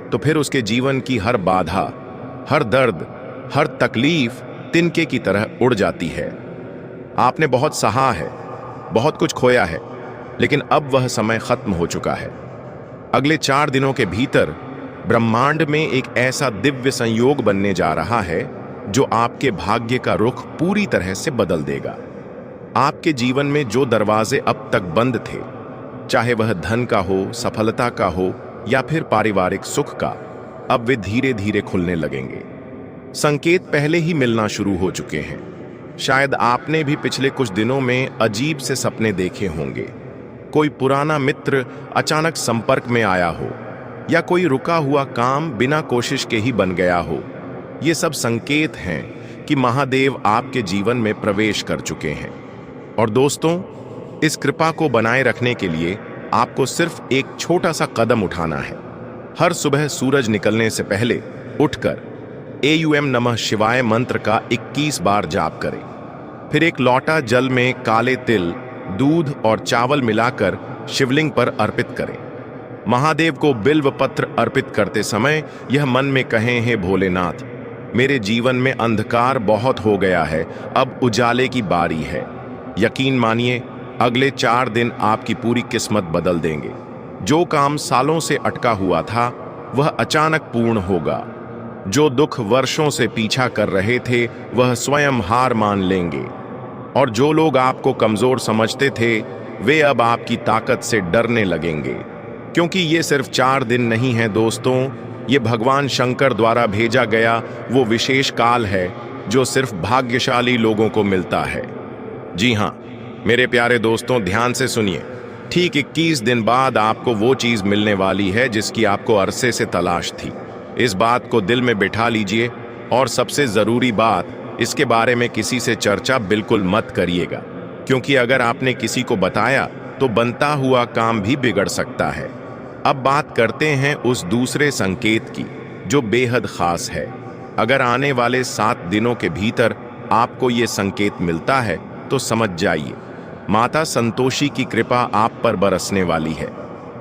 तो फिर उसके जीवन की हर बाधा, हर दर्द, हर तकलीफ तिनके की तरह उड़ जाती है। आपने बहुत सहा है, बहुत कुछ खोया है, लेकिन अब वह समय खत्म हो चुका है। अगले 4 दिनों के भीतर ब्रह्मांड में एक ऐसा दिव्य संयोग बनने जा रहा है जो आपके भाग्य का रुख पूरी तरह से बदल देगा। आपके जीवन में जो दरवाजे अब तक बंद थे, चाहे वह धन का हो, सफलता का हो, या फिर पारिवारिक सुख का, अब वे धीरे धीरे खुलने लगेंगे। संकेत पहले ही मिलना शुरू हो चुके हैं। शायद आपने भी पिछले कुछ दिनों में अजीब से सपने देखे होंगे। कोई पुराना मित्र अचानक संपर्क में आया हो, या कोई रुका हुआ काम बिना कोशिश के ही बन गया हो। ये सब संकेत हैं कि महादेव आपके जीवन में प्रवेश कर चुके हैं। और दोस्तों, इस कृपा को बनाए रखने के लिए आपको सिर्फ एक छोटा सा कदम उठाना है। हर सुबह सूरज निकलने से पहले उठकर एयूएम नमः शिवाय मंत्र का 21 बार जाप करें। फिर एक लोटा जल में काले तिल, दूध और चावल मिलाकर शिवलिंग पर अर्पित करें। महादेव को बिल्व पत्र अर्पित करते समय यह मन में कहें, हे भोलेनाथ, मेरे जीवन में अंधकार बहुत हो गया है, अब उजाले की बारी है। यकीन मानिए, अगले 4 दिन आपकी पूरी किस्मत बदल देंगे। जो काम सालों से अटका हुआ था वह अचानक पूर्ण होगा। जो दुख वर्षों से पीछा कर रहे थे वह स्वयं हार मान लेंगे, और जो लोग आपको कमजोर समझते थे वे अब आपकी ताकत से डरने लगेंगे। क्योंकि ये सिर्फ 4 दिन नहीं है दोस्तों, ये भगवान शंकर द्वारा भेजा गया वो विशेष काल है जो सिर्फ भाग्यशाली लोगों को मिलता है। जी हाँ मेरे प्यारे दोस्तों, ध्यान से सुनिए। ठीक 21 दिन बाद आपको वो चीज मिलने वाली है जिसकी आपको अरसे से तलाश थी। इस बात को दिल में बिठा लीजिए, और सबसे जरूरी बात, इसके बारे में किसी से चर्चा बिल्कुल मत करिएगा, क्योंकि अगर आपने किसी को बताया तो बनता हुआ काम भी बिगड़ सकता है। अब बात करते हैं उस दूसरे संकेत की जो बेहद खास है। अगर आने वाले 7 दिनों के भीतर आपको ये संकेत मिलता है तो समझ जाइए, माता संतोषी की कृपा आप पर बरसने वाली है।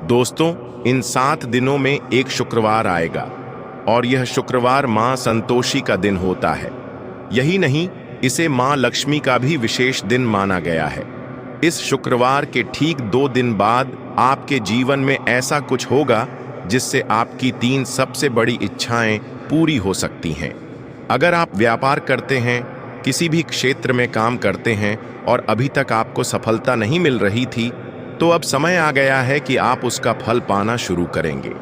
दोस्तों, इन 7 दिनों में एक शुक्रवार आएगा, और यह शुक्रवार मां संतोषी का दिन होता है। यही नहीं, इसे मां लक्ष्मी का भी विशेष दिन माना गया है। इस शुक्रवार के ठीक 2 दिन बाद आपके जीवन में ऐसा कुछ होगा जिससे आपकी 3 सबसे बड़ी इच्छाएं पूरी हो सकती हैं। अगर आप व्यापार करते हैं, किसी भी क्षेत्र में काम करते हैं और अभी तक आपको सफलता नहीं मिल रही थी, तो अब समय आ गया है कि आप उसका फल पाना शुरू करेंगे।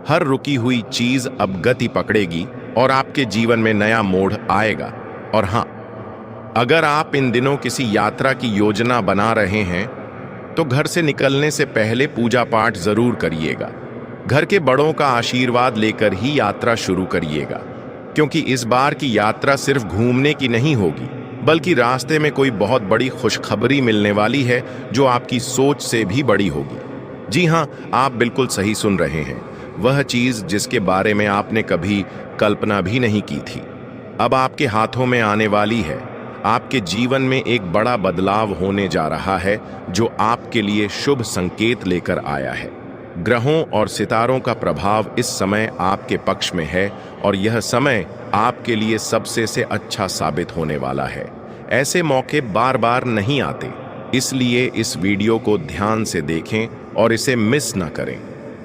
हर रुकी हुई चीज अब गति पकड़ेगी और आपके जीवन में नया मोड़ आएगा। और हाँ, अगर आप इन दिनों किसी यात्रा की योजना बना रहे हैं तो घर से निकलने से पहले पूजा पाठ जरूर करिएगा। घर के बड़ों का आशीर्वाद लेकर ही यात्रा शुरू करिएगा, क्योंकि इस बार की यात्रा सिर्फ घूमने की नहीं होगी, बल्कि रास्ते में कोई बहुत बड़ी खुशखबरी मिलने वाली है जो आपकी सोच से भी बड़ी होगी। जी हाँ, आप बिल्कुल सही सुन रहे हैं। वह चीज जिसके बारे में आपने कभी कल्पना भी नहीं की थी, अब आपके हाथों में आने वाली है। आपके जीवन में एक बड़ा बदलाव होने जा रहा है जो आपके लिए शुभ संकेत लेकर आया है। ग्रहों और सितारों का प्रभाव इस समय आपके पक्ष में है और यह समय आपके लिए सबसे से अच्छा साबित होने वाला है। ऐसे मौके बार बार नहीं आते, इसलिए इस वीडियो को ध्यान से देखें और इसे मिस न करें।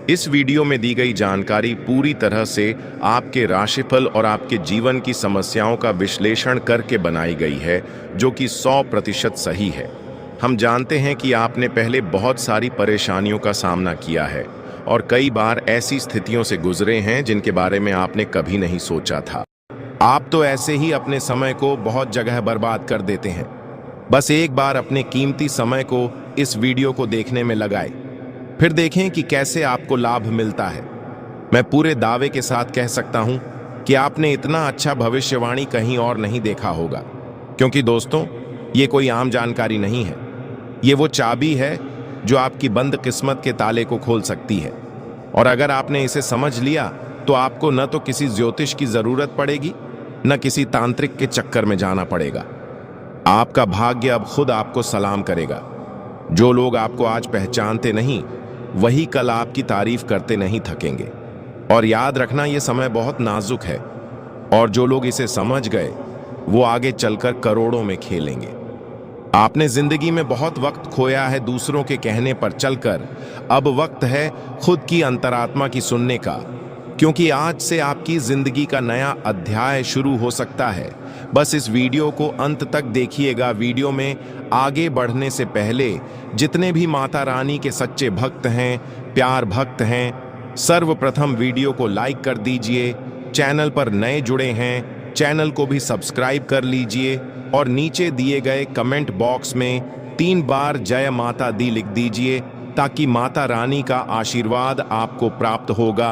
इस वीडियो में दी गई जानकारी पूरी तरह से आपके राशिफल और आपके जीवन की समस्याओं का विश्लेषण करके बनाई गई है, जो कि 100% सही है। हम जानते हैं कि आपने पहले बहुत सारी परेशानियों का सामना किया है और कई बार ऐसी स्थितियों से गुजरे हैं जिनके बारे में आपने कभी नहीं सोचा था। आप तो ऐसे ही अपने समय को बहुत जगह बर्बाद कर देते हैं। बस एक बार अपने कीमती समय को इस वीडियो को देखने में लगाएं, फिर देखें कि कैसे आपको लाभ मिलता है। मैं पूरे दावे के साथ कह सकता हूं कि आपने इतना अच्छा भविष्यवाणी कहीं और नहीं देखा होगा, क्योंकि दोस्तों, ये कोई आम जानकारी नहीं है। ये वो चाबी है जो आपकी बंद किस्मत के ताले को खोल सकती है। और अगर आपने इसे समझ लिया तो आपको न तो किसी ज्योतिष की जरूरत पड़ेगी, न किसी तांत्रिक के चक्कर में जाना पड़ेगा। आपका भाग्य अब खुद आपको सलाम करेगा। जो लोग आपको आज पहचानते नहीं, वही कल आपकी तारीफ करते नहीं थकेंगे। और याद रखना, यह समय बहुत नाजुक है और जो लोग इसे समझ गए वो आगे चलकर करोड़ों में खेलेंगे। आपने जिंदगी में बहुत वक्त खोया है दूसरों के कहने पर चलकर। अब वक्त है खुद की अंतरात्मा की सुनने का, क्योंकि आज से आपकी जिंदगी का नया अध्याय शुरू हो सकता है। बस इस वीडियो को अंत तक देखिएगा। वीडियो में आगे बढ़ने से पहले जितने भी माता रानी के सच्चे भक्त हैं, प्यार भक्त हैं, सर्वप्रथम वीडियो को लाइक कर दीजिए। चैनल पर नए जुड़े हैं, चैनल को भी सब्सक्राइब कर लीजिए और नीचे दिए गए कमेंट बॉक्स में 3 बार जय माता दी लिख दीजिए, ताकि माता रानी का आशीर्वाद आपको प्राप्त होगा,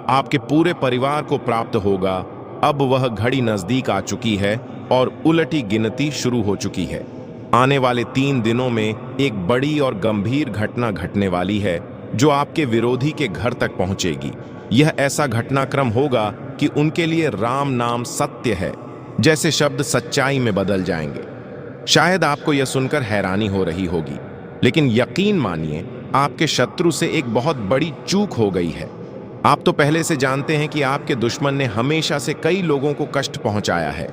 आपके पूरे परिवार को प्राप्त होगा। अब वह घड़ी नजदीक आ चुकी है और उलटी गिनती शुरू हो चुकी है। आने वाले 3 दिनों में एक बड़ी और गंभीर घटना घटने वाली है जो आपके विरोधी के घर तक पहुंचेगी। यह ऐसा घटनाक्रम होगा कि उनके लिए राम नाम सत्य है जैसे शब्द सच्चाई में बदल जाएंगे। शायद आपको यह सुनकर हैरानी हो रही होगी, लेकिन यकीन मानिए, आपके शत्रु से एक बहुत बड़ी चूक हो गई है। आप तो पहले से जानते हैं कि आपके दुश्मन ने हमेशा से कई लोगों को कष्ट पहुंचाया है,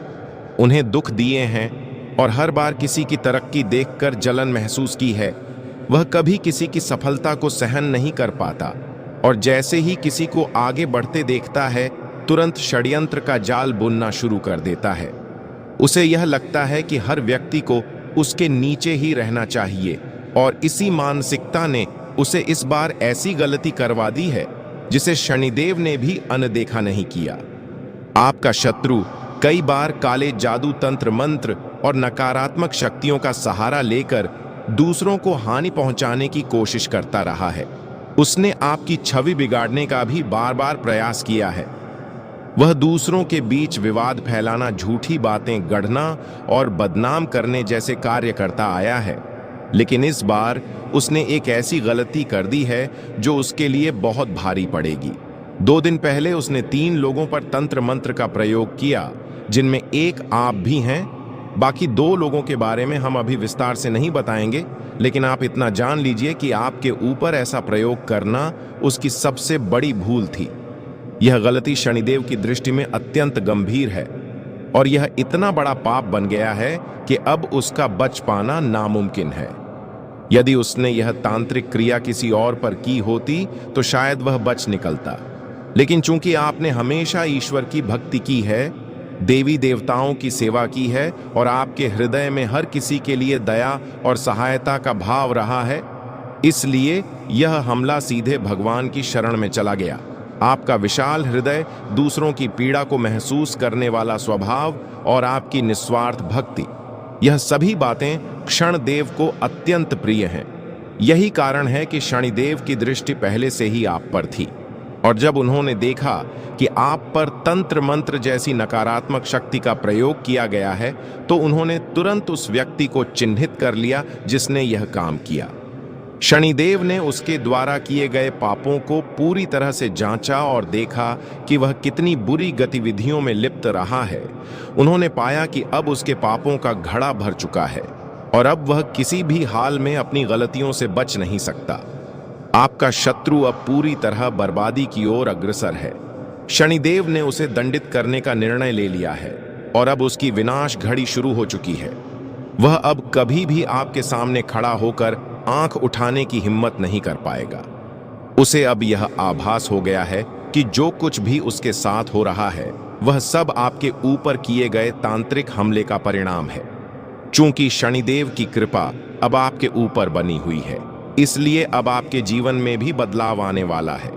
उन्हें दुख दिए हैं और हर बार किसी की तरक्की देखकर जलन महसूस की है। वह कभी किसी की सफलता को सहन नहीं कर पाता और जैसे ही किसी को आगे बढ़ते देखता है, तुरंत षड्यंत्र का जाल बुनना शुरू कर देता है। उसे यह लगता है कि हर व्यक्ति को उसके नीचे ही रहना चाहिए और इसी मानसिकता ने उसे इस बार ऐसी गलती करवा दी है जिसे शनिदेव ने भी अनदेखा नहीं किया। आपका शत्रु कई बार काले जादू, तंत्र मंत्र और नकारात्मक शक्तियों का सहारा लेकर दूसरों को हानि पहुंचाने की कोशिश करता रहा है। उसने आपकी छवि बिगाड़ने का भी बार बार प्रयास किया है। वह दूसरों के बीच विवाद फैलाना, झूठी बातें गढ़ना और बदनाम करने जैसे कार्य करता आया है। लेकिन इस बार उसने एक ऐसी गलती कर दी है जो उसके लिए बहुत भारी पड़ेगी। 2 दिन पहले उसने 3 लोगों पर तंत्र मंत्र का प्रयोग किया, जिनमें एक आप भी हैं। बाकी 2 लोगों के बारे में हम अभी विस्तार से नहीं बताएंगे, लेकिन आप इतना जान लीजिए कि आपके ऊपर ऐसा प्रयोग करना उसकी सबसे बड़ी भूल थी। यह गलती शनिदेव की दृष्टि में अत्यंत गंभीर है और यह इतना बड़ा पाप बन गया है कि अब उसका बच पाना नामुमकिन है। यदि उसने यह तांत्रिक क्रिया किसी और पर की होती तो शायद वह बच निकलता, लेकिन चूंकि आपने हमेशा ईश्वर की भक्ति की है, देवी देवताओं की सेवा की है और आपके हृदय में हर किसी के लिए दया और सहायता का भाव रहा है, इसलिए यह हमला सीधे भगवान की शरण में चला गया। आपका विशाल हृदय, दूसरों की पीड़ा को महसूस करने वाला स्वभाव और आपकी निस्वार्थ भक्ति, यह सभी बातें क्षणदेव को अत्यंत प्रिय हैं। यही कारण है कि शनिदेव की दृष्टि पहले से ही आप पर थी, और जब उन्होंने देखा कि आप पर तंत्र मंत्र जैसी नकारात्मक शक्ति का प्रयोग किया गया है, तो उन्होंने तुरंत उस व्यक्ति को चिन्हित कर लिया जिसने यह काम किया। शनिदेव ने उसके द्वारा किए गए पापों को पूरी तरह से जांचा और देखा कि वह कितनी बुरी गतिविधियों में लिप्त रहा है। उन्होंने पाया कि अब उसके पापों का घड़ा भर चुका है और अब वह किसी भी हाल में अपनी गलतियों से बच नहीं सकता। आपका शत्रु अब पूरी तरह बर्बादी की ओर अग्रसर है। शनिदेव ने उसे दंडित करने का निर्णय ले लिया है और अब उसकी विनाश घड़ी शुरू हो चुकी है। वह अब कभी भी आपके सामने खड़ा होकर आंख उठाने की हिम्मत नहीं कर पाएगा। उसे अब यह आभास हो गया है कि जो कुछ भी उसके साथ हो रहा है वह सब आपके ऊपर किए गए तांत्रिक हमले का परिणाम है। चूंकि शनिदेव की कृपा अब आपके ऊपर बनी हुई है, इसलिए अब आपके जीवन में भी बदलाव आने वाला है।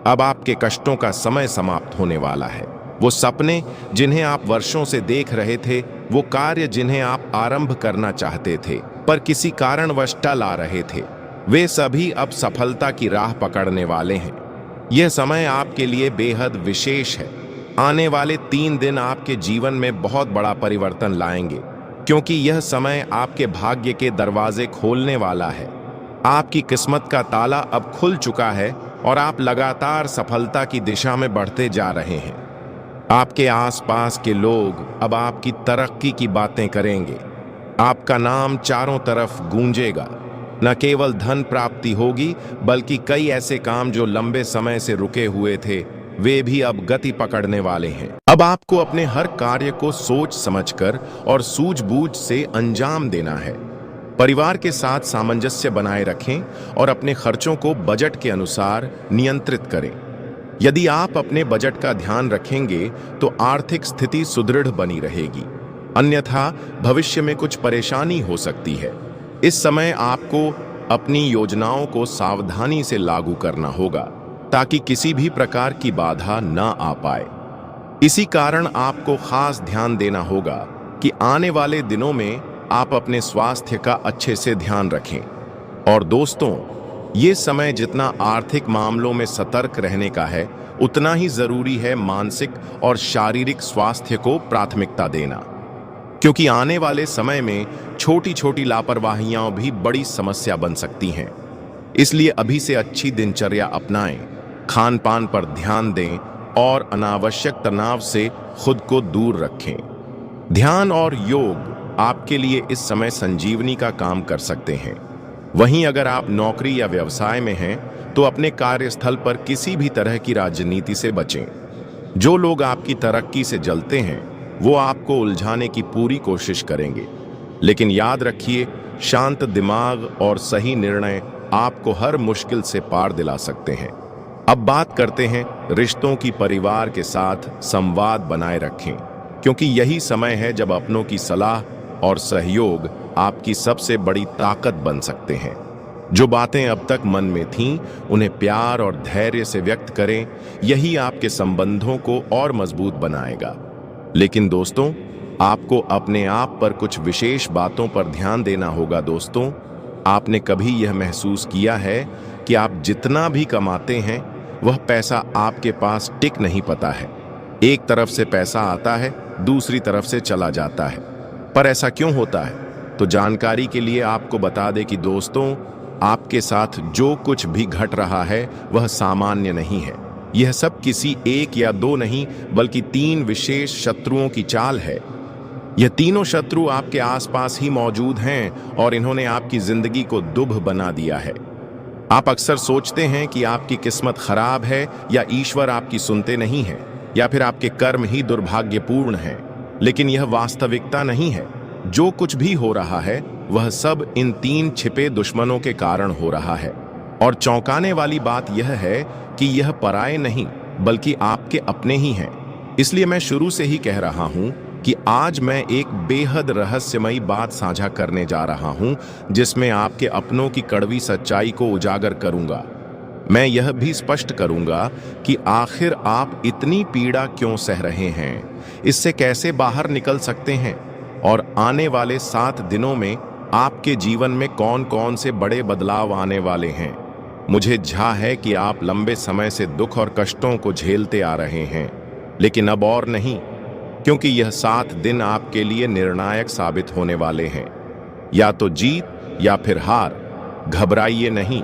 अब आपके कष्टों का समय समाप्त होने वाला है। वो सपने जिन्हें आप वर्षों से देख रहे थे, वो कार्य जिन्हें आप आरंभ करना चाहते थे पर किसी कारणवश टल आ रहे थे, वे सभी अब सफलता की राह पकड़ने वाले हैं। यह समय आपके लिए बेहद विशेष है। आने वाले 3 दिन आपके जीवन में बहुत बड़ा परिवर्तन लाएंगे, क्योंकि यह समय आपके भाग्य के दरवाजे खोलने वाला है। आपकी किस्मत का ताला अब खुल चुका है और आप लगातार सफलता की दिशा में बढ़ते जा रहे हैं। आपके आसपास के लोग अब आपकी तरक्की की बातें करेंगे। आपका नाम चारों तरफ गूंजेगा। न केवल धन प्राप्ति होगी, बल्कि कई ऐसे काम जो लंबे समय से रुके हुए थे, वे भी अब गति पकड़ने वाले हैं। अब आपको अपने हर कार्य को सोच समझकर और सूझबूझ से अंजाम देना है। परिवार के साथ सामंजस्य बनाए रखें और अपने खर्चों को बजट के अनुसार नियंत्रित करें। यदि आप अपने बजट का ध्यान रखेंगे तो आर्थिक स्थिति सुदृढ़ बनी रहेगी, अन्यथा भविष्य में कुछ परेशानी हो सकती है। इस समय आपको अपनी योजनाओं को सावधानी से लागू करना होगा ताकि किसी भी प्रकार की बाधा न आ पाए। इसी कारण आपको खास ध्यान देना होगा कि आने वाले दिनों में आप अपने स्वास्थ्य का अच्छे से ध्यान रखें। और दोस्तों, ये समय जितना आर्थिक मामलों में सतर्क रहने का है, उतना ही जरूरी है मानसिक और शारीरिक स्वास्थ्य को प्राथमिकता देना, क्योंकि आने वाले समय में छोटी छोटी लापरवाहियां भी बड़ी समस्या बन सकती हैं। इसलिए अभी से अच्छी दिनचर्या अपनाएं, खान पान पर ध्यान दें और अनावश्यक तनाव से खुद को दूर रखें। ध्यान और योग आपके लिए इस समय संजीवनी का काम कर सकते हैं। वहीं अगर आप नौकरी या व्यवसाय में हैं तो अपने कार्यस्थल पर किसी भी तरह की राजनीति से बचें। जो लोग आपकी तरक्की से जलते हैं वो आपको उलझाने की पूरी कोशिश करेंगे, लेकिन याद रखिए, शांत दिमाग और सही निर्णय आपको हर मुश्किल से पार दिला सकते हैं। अब बात करते हैं रिश्तों की। परिवार के साथ संवाद बनाए रखें, क्योंकि यही समय है जब अपनों की सलाह और सहयोग आपकी सबसे बड़ी ताकत बन सकते हैं। जो बातें अब तक मन में थीं, उन्हें प्यार और धैर्य से व्यक्त करें। यही आपके संबंधों को और मजबूत बनाएगा। लेकिन दोस्तों, आपको अपने आप पर कुछ विशेष बातों पर ध्यान देना होगा। दोस्तों, आपने कभी यह महसूस किया है कि आप जितना भी कमाते हैं वह पैसा आपके पास टिक नहीं पाता है? एक तरफ से पैसा आता है, दूसरी तरफ से चला जाता है। पर ऐसा क्यों होता है? तो जानकारी के लिए आपको बता दें कि दोस्तों, आपके साथ जो कुछ भी घट रहा है वह सामान्य नहीं है। यह सब किसी एक या दो नहीं, बल्कि 3 विशेष शत्रुओं की चाल है। यह तीनों शत्रु आपके आसपास ही मौजूद हैं और इन्होंने आपकी जिंदगी को दुभ बना दिया है। आप अक्सर सोचते हैं कि आपकी किस्मत खराब है, या ईश्वर आपकी सुनते नहीं है, या फिर आपके कर्म ही दुर्भाग्यपूर्ण हैं। लेकिन यह वास्तविकता नहीं है। जो कुछ भी हो रहा है वह सब इन 3 छिपे दुश्मनों के कारण हो रहा है। और चौंकाने वाली बात यह है कि यह पराये नहीं, बल्कि आपके अपने ही हैं। इसलिए मैं शुरू से ही कह रहा हूं कि आज मैं एक बेहद रहस्यमयी बात साझा करने जा रहा हूं, जिसमें आपके अपनों की कड़वी सच्चाई को उजागर करूंगा। मैं यह भी स्पष्ट करूंगा कि आखिर आप इतनी पीड़ा क्यों सह रहे हैं, इससे कैसे बाहर निकल सकते हैं, और आने वाले 7 दिनों में आपके जीवन में कौन कौन से बड़े बदलाव आने वाले हैं। मुझे झा है कि आप लंबे समय से दुख और कष्टों को झेलते आ रहे हैं, लेकिन अब और नहीं, क्योंकि यह 7 दिन आपके लिए निर्णायक साबित होने वाले हैं। या तो जीत या फिर हार। घबराइए नहीं,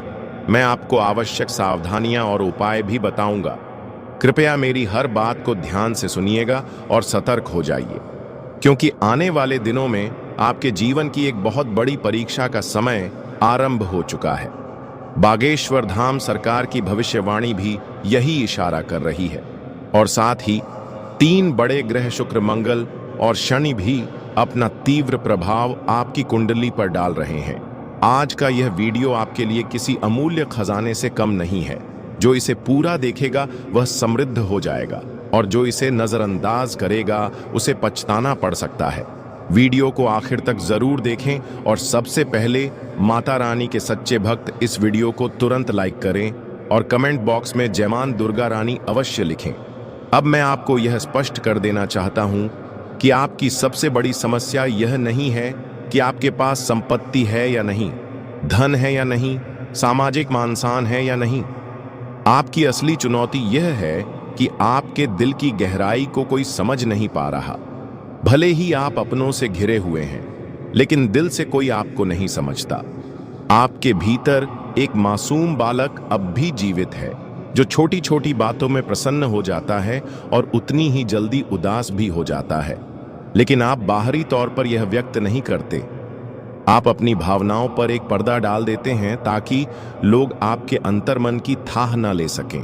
मैं आपको आवश्यक सावधानियां और उपाय भी बताऊंगा। कृपया मेरी हर बात को ध्यान से सुनिएगा और सतर्क हो जाइए, क्योंकि आने वाले दिनों में आपके जीवन की एक बहुत बड़ी परीक्षा का समय आरंभ हो चुका है। बागेश्वर धाम सरकार की भविष्यवाणी भी यही इशारा कर रही है, और साथ ही 3 बड़े ग्रह शुक्र, मंगल और शनि भी अपना तीव्र प्रभाव आपकी कुंडली पर डाल रहे हैं। आज का यह वीडियो आपके लिए किसी अमूल्य खजाने से कम नहीं है। जो इसे पूरा देखेगा वह समृद्ध हो जाएगा, और जो इसे नजरअंदाज करेगा उसे पछताना पड़ सकता है। वीडियो को आखिर तक जरूर देखें, और सबसे पहले माता रानी के सच्चे भक्त इस वीडियो को तुरंत लाइक करें और कमेंट बॉक्स में जय मां दुर्गा रानी अवश्य लिखें। अब मैं आपको यह स्पष्ट कर देना चाहता हूं कि आपकी सबसे बड़ी समस्या यह नहीं है कि आपके पास संपत्ति है या नहीं, धन है या नहीं, सामाजिक मान-सम्मान है या नहीं। आपकी असली चुनौती यह है कि आपके दिल की गहराई को कोई समझ नहीं पा रहा। भले ही आप अपनों से घिरे हुए हैं, लेकिन दिल से कोई आपको नहीं समझता। आपके भीतर एक मासूम बालक अब भी जीवित है, जो छोटी छोटी बातों में प्रसन्न हो जाता है और उतनी ही जल्दी उदास भी हो जाता है। लेकिन आप बाहरी तौर पर यह व्यक्त नहीं करते। आप अपनी भावनाओं पर एक पर्दा डाल देते हैं ताकि लोग आपके अंतर्मन की थाह न ले सकें।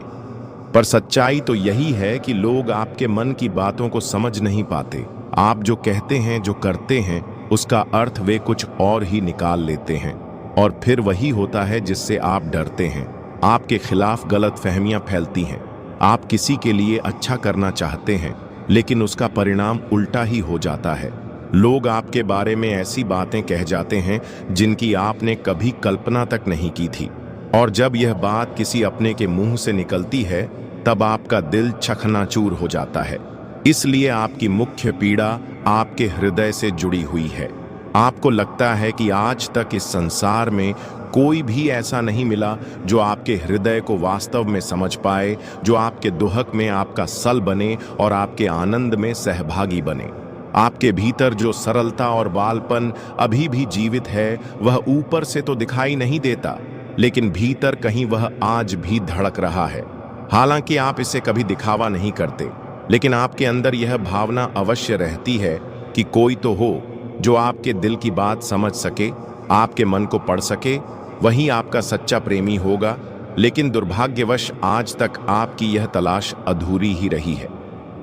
पर सच्चाई तो यही है कि लोग आपके मन की बातों को समझ नहीं पाते। आप जो कहते हैं, जो करते हैं, उसका अर्थ वे कुछ और ही निकाल लेते हैं, और फिर वही होता है जिससे आप डरते हैं। आपके खिलाफ गलत फहमियां फैलती हैं। आप किसी के लिए अच्छा करना चाहते हैं, लेकिन उसका परिणाम उल्टा ही हो जाता है। लोग आपके बारे में ऐसी बातें कह जाते हैं जिनकी आपने कभी कल्पना तक नहीं की थी, और जब यह बात किसी अपने के मुंह से निकलती है तब आपका दिल चकनाचूर हो जाता है। इसलिए आपकी मुख्य पीड़ा आपके हृदय से जुड़ी हुई है। आपको लगता है कि आज तक इस संसार में कोई भी ऐसा नहीं मिला जो आपके हृदय को वास्तव में समझ पाए, जो आपके दुहक में आपका सल बने और आपके आनंद में सहभागी बने। आपके भीतर जो सरलता और बालपन अभी भी जीवित है, वह ऊपर से तो दिखाई नहीं देता, लेकिन भीतर कहीं वह आज भी धड़क रहा है। हालांकि आप इसे कभी दिखावा नहीं करते, लेकिन आपके अंदर यह भावना अवश्य रहती है कि कोई तो हो जो आपके दिल की बात समझ सके, आपके मन को पढ़ सके। वही आपका सच्चा प्रेमी होगा। लेकिन दुर्भाग्यवश आज तक आपकी यह तलाश अधूरी ही रही है।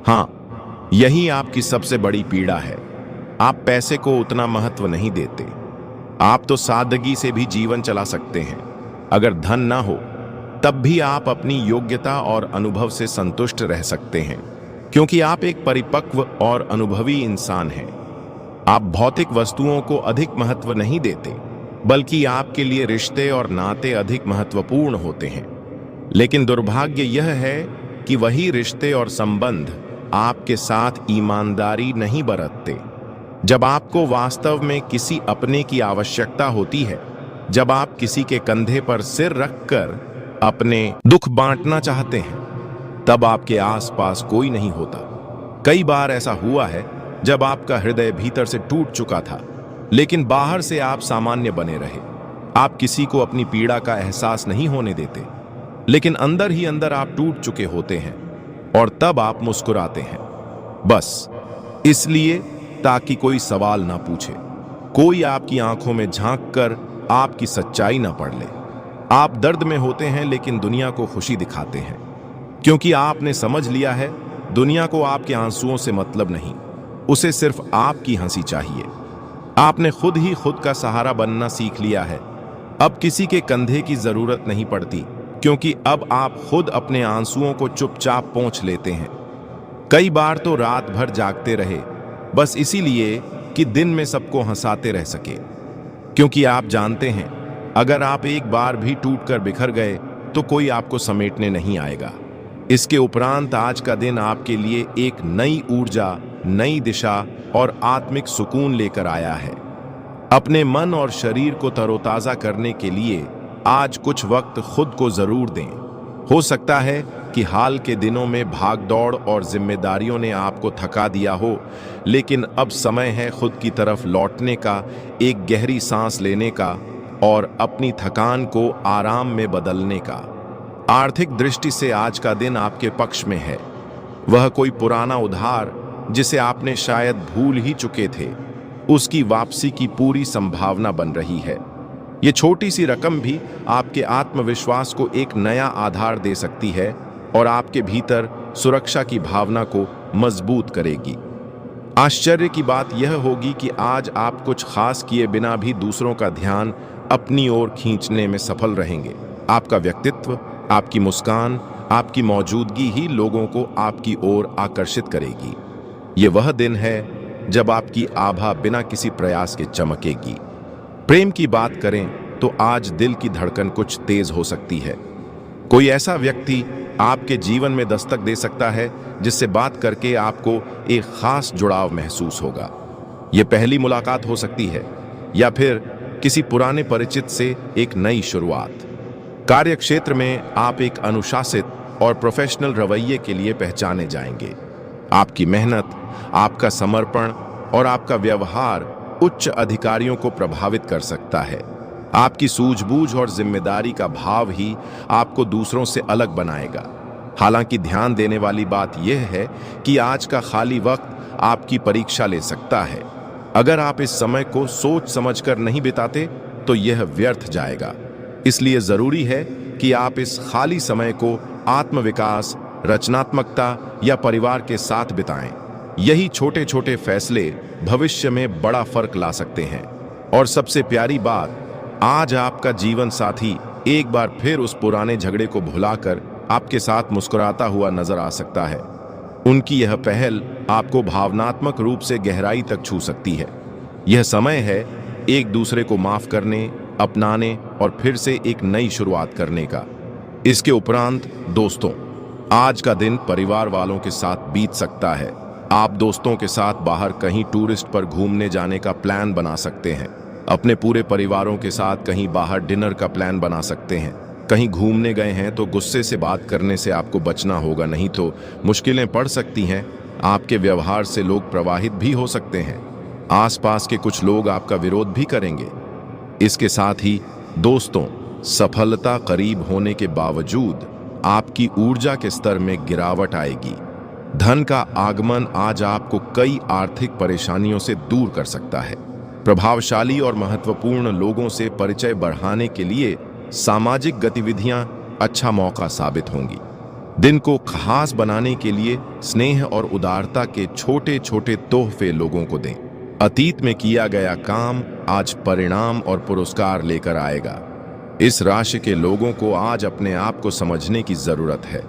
हाँ, यही आपकी सबसे बड़ी पीड़ा है। आप पैसे को उतना महत्व नहीं देते। आप तो सादगी से भी जीवन चला सकते हैं। अगर धन ना हो तब भी आप अपनी योग्यता और अनुभव से संतुष्ट रह सकते हैं, क्योंकि आप एक परिपक्व और अनुभवी इंसान हैं। आप भौतिक वस्तुओं को अधिक महत्व नहीं देते, बल्कि आपके लिए रिश्ते और नाते अधिक महत्वपूर्ण होते हैं। लेकिन दुर्भाग्य यह है कि वही रिश्ते और संबंध आपके साथ ईमानदारी नहीं बरतते। जब आपको वास्तव में किसी अपने की आवश्यकता होती है, जब आप किसी के कंधे पर सिर रखकर अपने दुख बांटना चाहते हैं, तब आपके आसपास कोई नहीं होता। कई बार ऐसा हुआ है जब आपका हृदय भीतर से टूट चुका था, लेकिन बाहर से आप सामान्य बने रहे। आप किसी को अपनी पीड़ा का एहसास नहीं होने देते, लेकिन अंदर ही अंदर आप टूट चुके होते हैं, और तब आप मुस्कुराते हैं, बस इसलिए ताकि कोई सवाल ना पूछे, कोई आपकी आंखों में झांककर आपकी सच्चाई ना पढ़ ले। आप दर्द में होते हैं, लेकिन दुनिया को खुशी दिखाते हैं, क्योंकि आपने समझ लिया है दुनिया को आपके आंसुओं से मतलब नहीं, उसे सिर्फ आपकी हंसी चाहिए। आपने खुद ही खुद का सहारा बनना सीख लिया है। अब किसी के कंधे की जरूरत नहीं पड़ती, क्योंकि अब आप खुद अपने आंसुओं को चुपचाप पोंछ लेते हैं। कई बार तो रात भर जागते रहे, बस इसीलिए कि दिन में सबको हंसाते रह सके। क्योंकि आप जानते हैं, अगर आप एक बार भी टूटकर बिखर गए तो कोई आपको समेटने नहीं आएगा। इसके उपरांत आज का दिन आपके लिए एक नई ऊर्जा, नई दिशा और आत्मिक सुकून लेकर आया है। अपने मन और शरीर को तरोताजा करने के लिए आज कुछ वक्त खुद को जरूर दें। हो सकता है कि हाल के दिनों में भागदौड़ और जिम्मेदारियों ने आपको थका दिया हो, लेकिन अब समय है खुद की तरफ लौटने का, एक गहरी सांस लेने का और अपनी थकान को आराम में बदलने का। आर्थिक दृष्टि से आज का दिन आपके पक्ष में है। वह कोई पुराना उधार जिसे आपने शायद भूल ही चुके थे, उसकी वापसी की पूरी संभावना बन रही है। ये छोटी सी रकम भी आपके आत्मविश्वास को एक नया आधार दे सकती है और आपके भीतर सुरक्षा की भावना को मजबूत करेगी। आश्चर्य की बात यह होगी कि आज आप कुछ खास किए बिना भी दूसरों का ध्यान अपनी ओर खींचने में सफल रहेंगे। आपका व्यक्तित्व, आपकी मुस्कान, आपकी मौजूदगी ही लोगों को आपकी ओर आकर्षित करेगी। ये वह दिन है जब आपकी आभा बिना किसी प्रयास के चमकेगी। प्रेम की बात करें तो आज दिल की धड़कन कुछ तेज हो सकती है। कोई ऐसा व्यक्ति आपके जीवन में दस्तक दे सकता है जिससे बात करके आपको एक खास जुड़ाव महसूस होगा। यह पहली मुलाकात हो सकती है या फिर किसी पुराने परिचित से एक नई शुरुआत। कार्यक्षेत्र में आप एक अनुशासित और प्रोफेशनल रवैये के लिए पहचाने जाएंगे। आपकी मेहनत, आपका समर्पण और आपका व्यवहार उच्च अधिकारियों को प्रभावित कर सकता है। आपकी सूझबूझ और जिम्मेदारी का भाव ही आपको दूसरों से अलग बनाएगा। हालांकि ध्यान देने वाली बात यह है कि आज का खाली वक्त आपकी परीक्षा ले सकता है। अगर आप इस समय को सोच समझकर नहीं बिताते तो यह व्यर्थ जाएगा। इसलिए जरूरी है कि आप इस खाली समय को आत्मविकास, रचनात्मकता या परिवार के साथ बिताएं। यही छोटे छोटे फैसले भविष्य में बड़ा फर्क ला सकते हैं। और सबसे प्यारी बात, आज आपका जीवन साथी एक बार फिर उस पुराने झगड़े को भुलाकर आपके साथ मुस्कुराता हुआ नजर आ सकता है। उनकी यह पहल आपको भावनात्मक रूप से गहराई तक छू सकती है। यह समय है एक दूसरे को माफ करने, अपनाने और फिर से एक नई शुरुआत करने का। इसके उपरांत दोस्तों, आज का दिन परिवार वालों के साथ बीत सकता है। आप दोस्तों के साथ बाहर कहीं टूरिस्ट पर घूमने जाने का प्लान बना सकते हैं। अपने पूरे परिवारों के साथ कहीं बाहर डिनर का प्लान बना सकते हैं। कहीं घूमने गए हैं तो गुस्से से बात करने से आपको बचना होगा, नहीं तो मुश्किलें पड़ सकती हैं। आपके व्यवहार से लोग प्रभावित भी हो सकते हैं। आसपास के कुछ लोग आपका विरोध भी करेंगे। इसके साथ ही दोस्तों, सफलता करीब होने के बावजूद आपकी ऊर्जा के स्तर में गिरावट आएगी। धन का आगमन आज आपको कई आर्थिक परेशानियों से दूर कर सकता है। प्रभावशाली और महत्वपूर्ण लोगों से परिचय बढ़ाने के लिए सामाजिक गतिविधियां अच्छा मौका साबित होंगी। दिन को खास बनाने के लिए स्नेह और उदारता के छोटे छोटे तोहफे लोगों को दें। अतीत में किया गया काम आज परिणाम और पुरस्कार लेकर आएगा। इस राशि के लोगों को आज अपने आप को समझने की जरूरत है।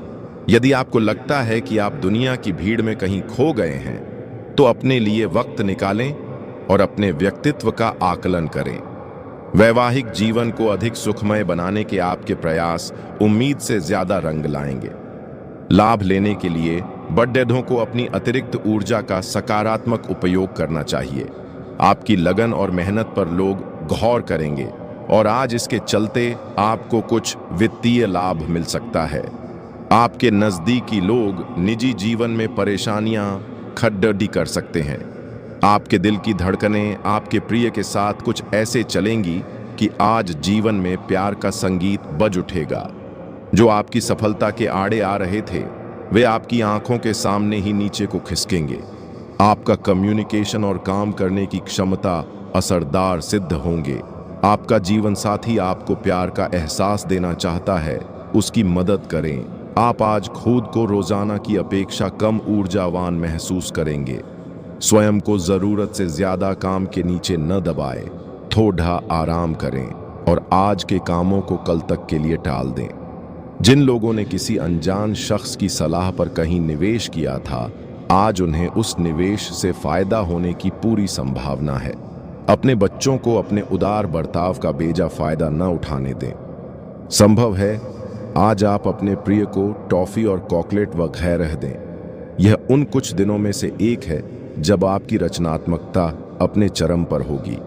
यदि आपको लगता है कि आप दुनिया की भीड़ में कहीं खो गए हैं, तो अपने लिए वक्त निकालें और अपने व्यक्तित्व का आकलन करें। वैवाहिक जीवन को अधिक सुखमय बनाने के आपके प्रयास उम्मीद से ज्यादा रंग लाएंगे। लाभ लेने के लिए बड़ेदों को अपनी अतिरिक्त ऊर्जा का सकारात्मक उपयोग करना चाहिए। आपकी लगन और मेहनत पर लोग गौर करेंगे और आज इसके चलते आपको कुछ वित्तीय लाभ मिल सकता है। आपके नजदीकी लोग निजी जीवन में परेशानियां खड्डडी कर सकते हैं। आपके दिल की धड़कनें आपके प्रिय के साथ कुछ ऐसे चलेंगी कि आज जीवन में प्यार का संगीत बज उठेगा। जो आपकी सफलता के आड़े आ रहे थे, वे आपकी आंखों के सामने ही नीचे को खिसकेंगे। आपका कम्युनिकेशन और काम करने की क्षमता असरदार सिद्ध होंगे। आपका जीवन साथी आपको प्यार का एहसास देना चाहता है, उसकी मदद करें। आप आज खुद को रोजाना की अपेक्षा कम ऊर्जावान महसूस करेंगे। स्वयं को जरूरत से ज्यादा काम के नीचे न दबाएं, थोड़ा आराम करें और आज के कामों को कल तक के लिए टाल दें। जिन लोगों ने किसी अनजान शख्स की सलाह पर कहीं निवेश किया था, आज उन्हें उस निवेश से फायदा होने की पूरी संभावना है। अपने बच्चों को अपने उदार बर्ताव का बेजा फायदा न उठाने दें। संभव है आज आप अपने प्रिय को टॉफी और चॉकलेट वगैरह दें। यह उन कुछ दिनों में से एक है जब आपकी रचनात्मकता अपने चरम पर होगी।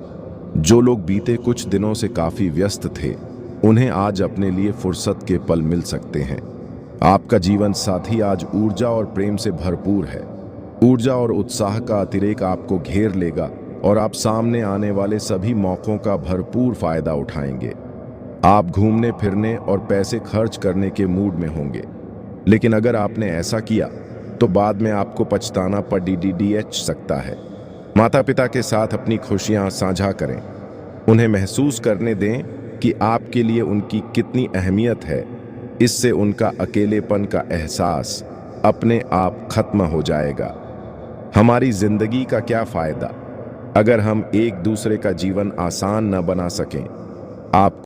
जो लोग बीते कुछ दिनों से काफी व्यस्त थे, उन्हें आज अपने लिए फुर्सत के पल मिल सकते हैं। आपका जीवन साथी आज ऊर्जा और प्रेम से भरपूर है। ऊर्जा और उत्साह का अतिरेक आपको घेर लेगा और आप सामने आने वाले सभी मौकों का भरपूर फायदा उठाएंगे। आप घूमने फिरने और पैसे खर्च करने के मूड में होंगे, लेकिन अगर आपने ऐसा किया तो बाद में आपको पछताना पड़ सकता है। माता पिता के साथ अपनी खुशियां साझा करें। उन्हें महसूस करने दें कि आपके लिए उनकी कितनी अहमियत है। इससे उनका अकेलेपन का एहसास अपने आप खत्म हो जाएगा। हमारी जिंदगी का क्या फायदा अगर हम एक दूसरे का जीवन आसान न बना सकें। आप